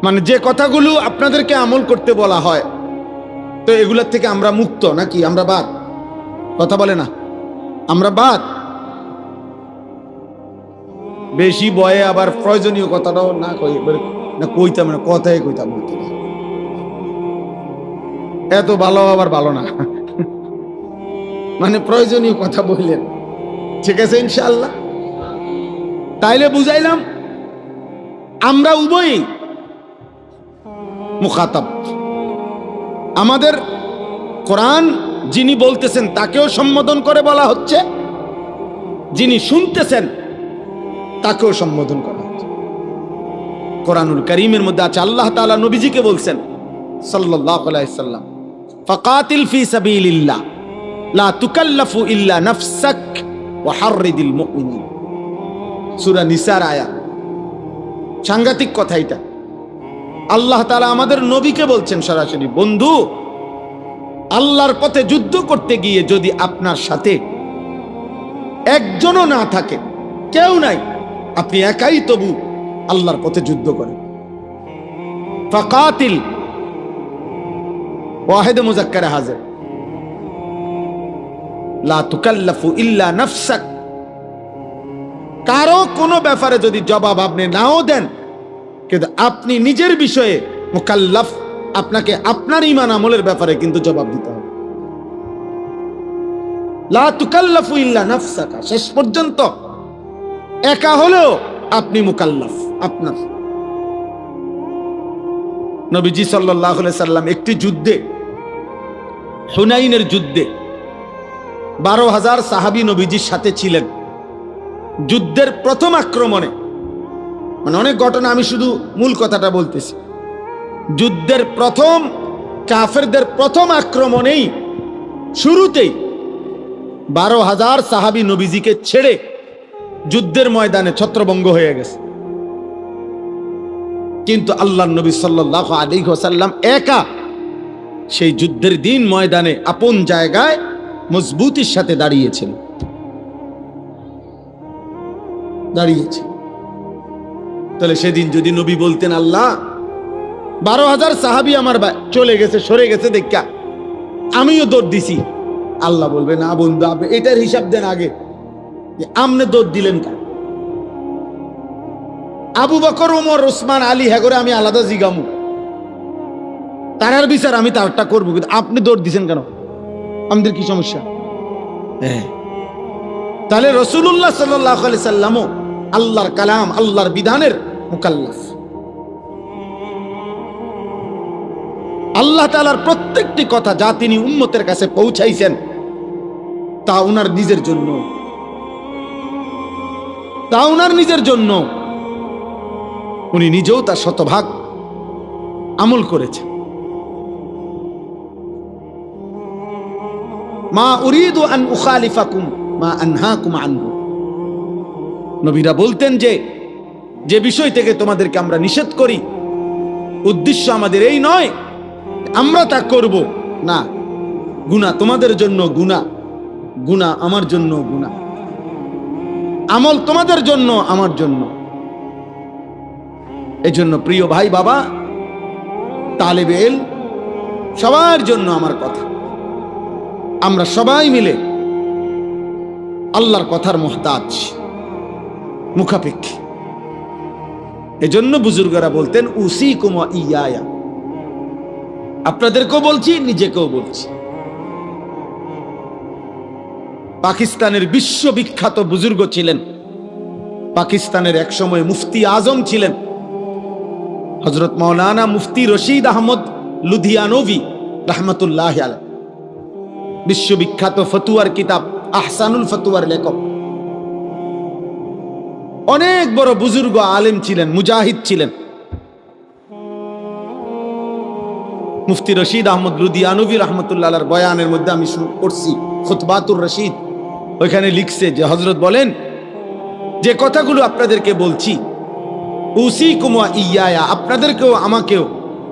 মানে যে কথাগুলো আপনাদেরকে আমল করতে বলা হয়, তো এগুলোর থেকে আমরা মুক্ত নাকি আমরা বাদ? কথা বলে না, আমরা বাদ। বেশি বয়ে আবার প্রয়োজনীয় কথাটাও না কই, না কইতাম না, কথাই কইতাম না, এত ভালো আবার ভালো না। মানে প্রয়োজনীয় কথা বললেন, ঠিক আছে ইনশাআল্লাহ। তাইলে বুঝাইলাম আমরা উভয়ই মুখাতাব। আমাদের কোরআন যিনি বলতেছেন তাকেও সম্বোধন করে বলা হচ্ছে, যিনি শুনতেছেন তাকেও সম্বোধন করা হচ্ছে। কোরআনুল কারীমের মধ্যে আছে আল্লাহ তাআলা নবীজিকে বলছেন সাল্লাল্লাহু আলাইহি সাল্লাম, ফাকাতিল ফি সাবিলিল্লাহ লা তুকাল্লাফু ইল্লা নাফসাক ওয়া হাররিদিল মুমিনিন। সূরা নিসার আয়াত। সাংঘাতিক কথা এটা। আল্লাহ তাআলা আমাদের নবীকে বলছেন সরাসরি, বন্ধু আল্লাহর পথে যুদ্ধ করতে গিয়ে যদি আপনার সাথে একজনও না থাকে, কেউ নাই, আপনি একাই তবু আল্লাহর পথে যুদ্ধ করেন। ফাকাতিল ওয়াহিদ মুযাক্কার হাজির, লা তুকাল্লাফু ইল্লা নাফসাক। কারো কোনো ব্যাপারে যদি জবাব আপনি নাও দেন, কিন্তু আপনি নিজের বিষয়ে মুকাল্লাফ, আপনাকে আপনার ঈমান আমলের ব্যাপারে কিন্তু জবাব দিতে হবে। লা তুকাল্লাফু ইল্লা নাফসাকা, শেষ পর্যন্ত একা হলেও আপনি মুকাল্লাফ। আপনার নবীজি সাল্লাল্লাহু আলাইহি সাল্লাম একটি যুদ্ধে, হুনাইনের যুদ্ধে 12,000 সাহাবী নবীজির সাথে ছিলেন। যুদ্ধের প্রথম আক্রমণে, মানে অনেক ঘটনা, আমি শুধু মূল কথাটা বলতেছি। যুদ্ধের প্রথম কাফেরদের প্রথম আক্রমণেই শুরুতেই 12,000 সাহাবী নবীজিকে ছেড়ে যুদ্ধের ময়দানে ছত্রভঙ্গ হয়ে গেছে। কিন্তু আল্লাহর নবী সাল্লাল্লাহু আলাইহি ওয়াসাল্লাম একা সেই যুদ্ধের দিন ময়দানে আপন জায়গায় মজবুতির সাথে দাঁড়িয়েছেন। তাহলে সেদিন যদি নবী বলতেন, আল্লাহ 12,000 সাহাবী আমার চলে গেছে, সরে গেছে দেখা আমিও দৌড় দিছি, আল্লাহ বলবে না বন্ধু, আপনি এটার হিসাব দেন আগে, আপনি দৌড় দিলেন কেন? আবু বকর, ওমর, ওসমান, আলী, হ্যাঁ করে আমি আলাদা জিগামু, তারার বিচার আমি তারটা করবো, কিন্তু আপনি দৌড় দিছেন কেন? আমাদের কি সমস্যা? হ্যাঁ, তাহলে রাসূলুল্লাহ সাল্লাল্লাহু আলাইহি সাল্লামও আল্লাহর কালাম, আল্লাহর বিধানের মুকাল্লাফ। আল্লাহ তাআলার প্রত্যেকটি কথা যা তিনি উম্মতের কাছে পৌঁছাইছেন তা উনার নিজের জন্য, তা উনার নিজের জন্য। উনি নিজেও তার শতভাগ আমল করেছেন। মা উরিদু আন উখালিফাকুম মা আনহাকুম আনহু। নবীরা বলতেন যে বিষয় থেকে তোমাদেরকে আমরা নিষেধ করি, উদ্দেশ্য আমাদের এই নয় আমরা তা করব না। গুনাহ তোমাদের জন্য গুনাহ, গুনাহ আমার জন্য গুনাহ, আমল তোমাদের জন্য আমার জন্য। এজন্য প্রিয় ভাই, বাবা, তালেবে ইলম, সবার জন্য আমার কথা, আমরা সবাই মিলে আল্লাহর কথার মুহতাজ, মুখাপেক্ষী। এজন্য বুজুর্গরা বলতেন উসিকুম ওয়া ইয়া, আপনাদেরকেও বলছি নিজেকেও বলছি। পাকিস্তানের বিশ্ববিখ্যাত বুজুর্গ ছিলেন, পাকিস্তানের একসময় মুফতি আজম ছিলেন হযরত মাওলানা মুফতি রশিদ আহমদ লুধিয়ানভি রাহমাতুল্লাহি আলাইহি, বিশ্ববিখ্যাত ফতুয়ার কিতাব আহসানুল ফতুয়ার লেখক। অনেক বড় বুজুর্গ আলেম ছিলেন, মুজাহিদ ছিলেন। মুফতি রশিদ আহমদ লুধিয়ানভী রাহমাতুল্লাহ আলাইহির বয়ানের মধ্যে আমি পড়ছি খুতবাতুর রশিদ, ওইখানে লিখছে যে হযরত বলেন যে কথাগুলো আপনাদেরকে বলছি, উসিকুম ওয়া ইয়ায়া, আপনাদেরকেও আমাকেও,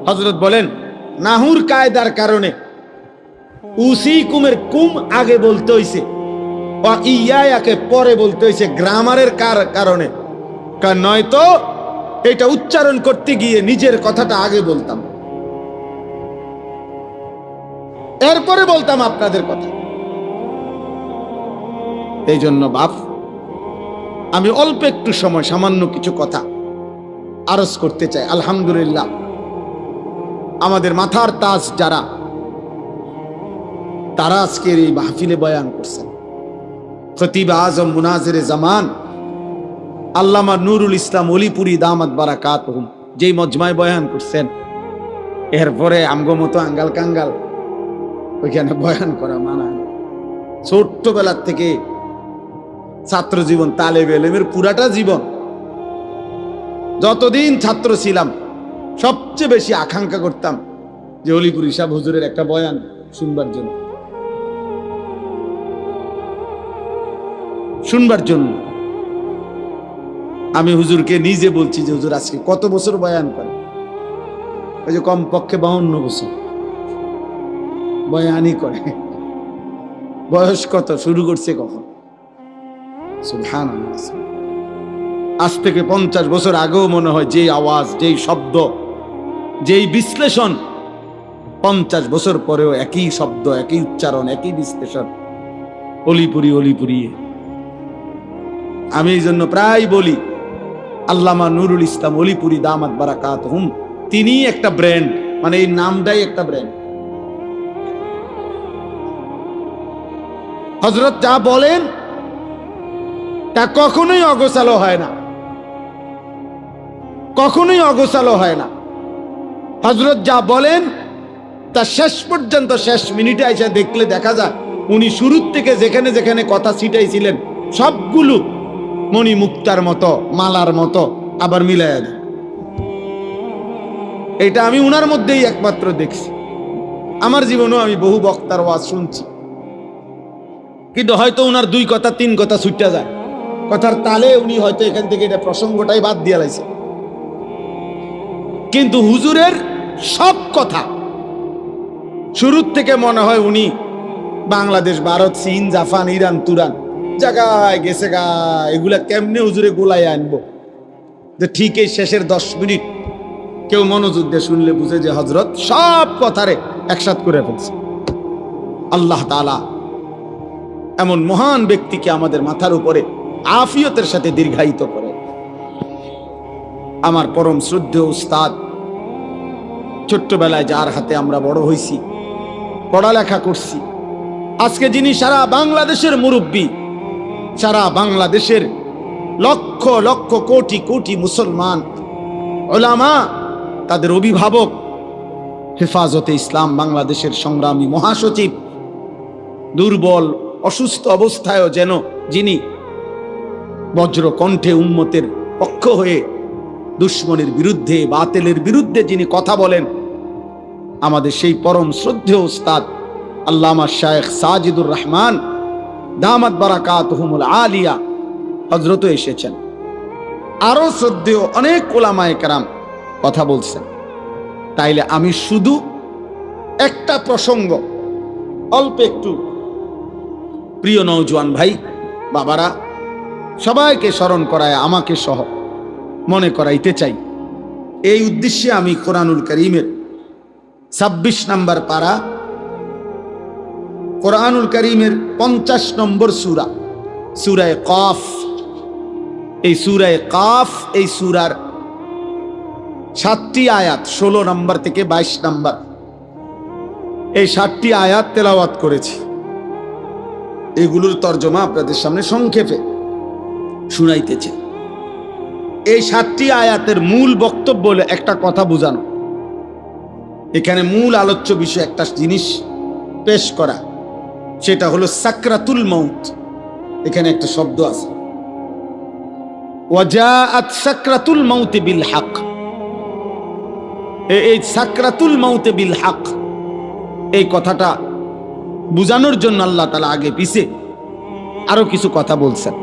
হযরত বলেন নাহুর কায়দার কারণে উসিকুমের কুম আগে বলতে হইছে, ওয়া ইয়ায়াকে পরে বলতে হইছে, গ্রামারের কারণে। কারণ নয়তো এটা উচ্চারণ করতে গিয়ে নিজের কথাটা আগে বলতাম, এরপরে বলতাম আপনাদের কথা। এই জন্য বাপ, আমি অল্প একটু সময় সামান্য কিছু কথা আরজ করতে চাই। আলহামদুলিল্লাহ, আমাদের মাথার তাজ যারা, তারা আজকের এই মাহফিলে বয়ান করছেন। খতিব আজম মুনাজিরে জামান আল্লামা নুরুল ইসলাম অলিপুরি দামাত বারাকাতুহুম যেই মজমায় বয়ান করছেন, এরপরে আমগো মতো আঙ্গাল কাঙ্গাল ওইখানে বয়ান করা মানায় না। ছোট্টবেলার থেকে ছাত্র জীবন, তালেবে ইলমের পুরাটা জীবন, যতদিন ছাত্র ছিলাম সবচেয়ে বেশি আকাঙ্ক্ষা করতাম যে অলিপুরি সাহেব হুজুরের একটা বয়ান শুনবার জন্য। আমি হুজুরকে নিজে বলছি যে হুজুর আজকে কত বছর বয়ান করে? ওই যে কমপক্ষে 52 বছর বয়ানই করে। বয়স কত, শুরু করছে কখন? সুবহানাল্লাহ। আজ থেকে 50 বছর আগেও মনে হয় যেই আওয়াজ, যেই শব্দ, যেই বিশ্লেষণ, 50 বছর পরেও একই শব্দ, একই উচ্চারণ, একই বিশ্লেষণ, অলিপুরি অলিপুরি। আমি এই জন্য প্রায় বলি আল্লামা নুরুল ইসলাম অলিপুরি দামাত বারাকাতুহুম তিনি একটা ব্র্যান্ড, মানে এই নামটাই একটা ব্র্যান্ড। হযরত যা বলেন তা কখনোই অগোছালো হয় না, কখনোই অগোছালো হয় না। হযরত যা বলেন তা শেষ পর্যন্ত, শেষ মিনিটে এসে দেখলে দেখা যায় উনি শুরুর থেকে যেখানে যেখানে কথা ছিটাইছিলেন সবগুলো মণি মুক্তার মতো, মালার মতো আবার মিলাইয়া দেন। এটা আমি উনার মধ্যেই একমাত্র দেখছি। আমার জীবনেও আমি বহু বক্তার ওয়াজ শুনছি, কিন্তু হয়তো উনার 2 কথা 3 কথা ছুটে যায়, কথার তালে উনি হয়তো এখান থেকে এটা প্রসঙ্গটাই বাদ দিয়ে লাইছে। কিন্তু হুজুরের সব কথা শুরুর থেকে মনে হয় উনি বাংলাদেশ, ভারত, চীন, জাপান, ইরান, তুরান জায়গায় গেছে গা, এগুলা কেমনে হুজুরে গোলাই আনবো যে ঠিক এই শেষের 10 মিনিট কেউ মনোযোগ দিয়ে শুনলে বুঝে যে হযরত সব কথারে একসাথ করে ফেলছে। আল্লাহ তাআলা এমন মহান ব্যক্তিকে আমাদের মাথার উপরে আফিয়তের সাথে দীর্ঘায়িত করে। আমার পরম শ্রদ্ধেয় উস্তাদ, ছোট্টবেলায় যার হাতে আমরা বড় হইছি, পড়ালেখা করছি, আজকে যিনি সারা বাংলাদেশের মুরব্বী, সারা বাংলাদেশের লক্ষ লক্ষ কোটি কোটি মুসলমান উলামা, তাদের অভিভাবক, হেফাজতে ইসলাম বাংলাদেশের সংগ্রামী মহাসচিব, দুর্বল অসুস্থ অবস্থায়ও যেন যিনি বজ্র কণ্ঠে উম্মতের পক্ষ হয়ে দুশ্মনের বিরুদ্ধে, বাতিলের বিরুদ্ধে যিনি কথা বলেন, আমাদের সেই পরম শ্রদ্ধেয় উস্তাদ আল্লামা শায়েখ সাজিদুর রহমান দামাত বারাকাতুহুমুল আলিয়া হযরত এসেছেন। আরো শ্রদ্ধেয় অনেক উলামায়ে কেরাম কথা বলছেন। তাইলে আমি শুধু একটা প্রসঙ্গ অল্প একটু প্রিয় নওজোয়ান ভাই বাবারা সবাইকে স্মরণ করায়, আমাকে সহ মনে করাইতে চাই। এই উদ্দেশ্যে আমি কোরআনুল কারীমের 26 নম্বর পারা, কোরআনুল কারীমের 50 নম্বর সূরা, সূরা কাফ, এই সূরা কাফ, এই সূরার 7টি আয়াত 16 নম্বর থেকে 22 নম্বর, এই 7টি আয়াত তেলাওয়াত করেছি। এগুলোর তরজমা আপনাদের সামনে সংক্ষেপে শুনাইতেছে। এই 7টি আয়াতের মূল বক্তব্য হলো একটা কথা বোঝানো, এখানে মূল আলোচ্য বিষয় একটা জিনিস পেশ করা, সেটা হলো সাকরাতুল মউত। এখানে একটা শব্দ আছে, ওয়াজাআত সাকরাতুল মাউত বিল হক, এই সাকরাতুল মাউত বিল হক এই কথাটা বুঝানোর জন্য আল্লাহ তাআলা আগে পিছে আরো কিছু কথা বলছেন।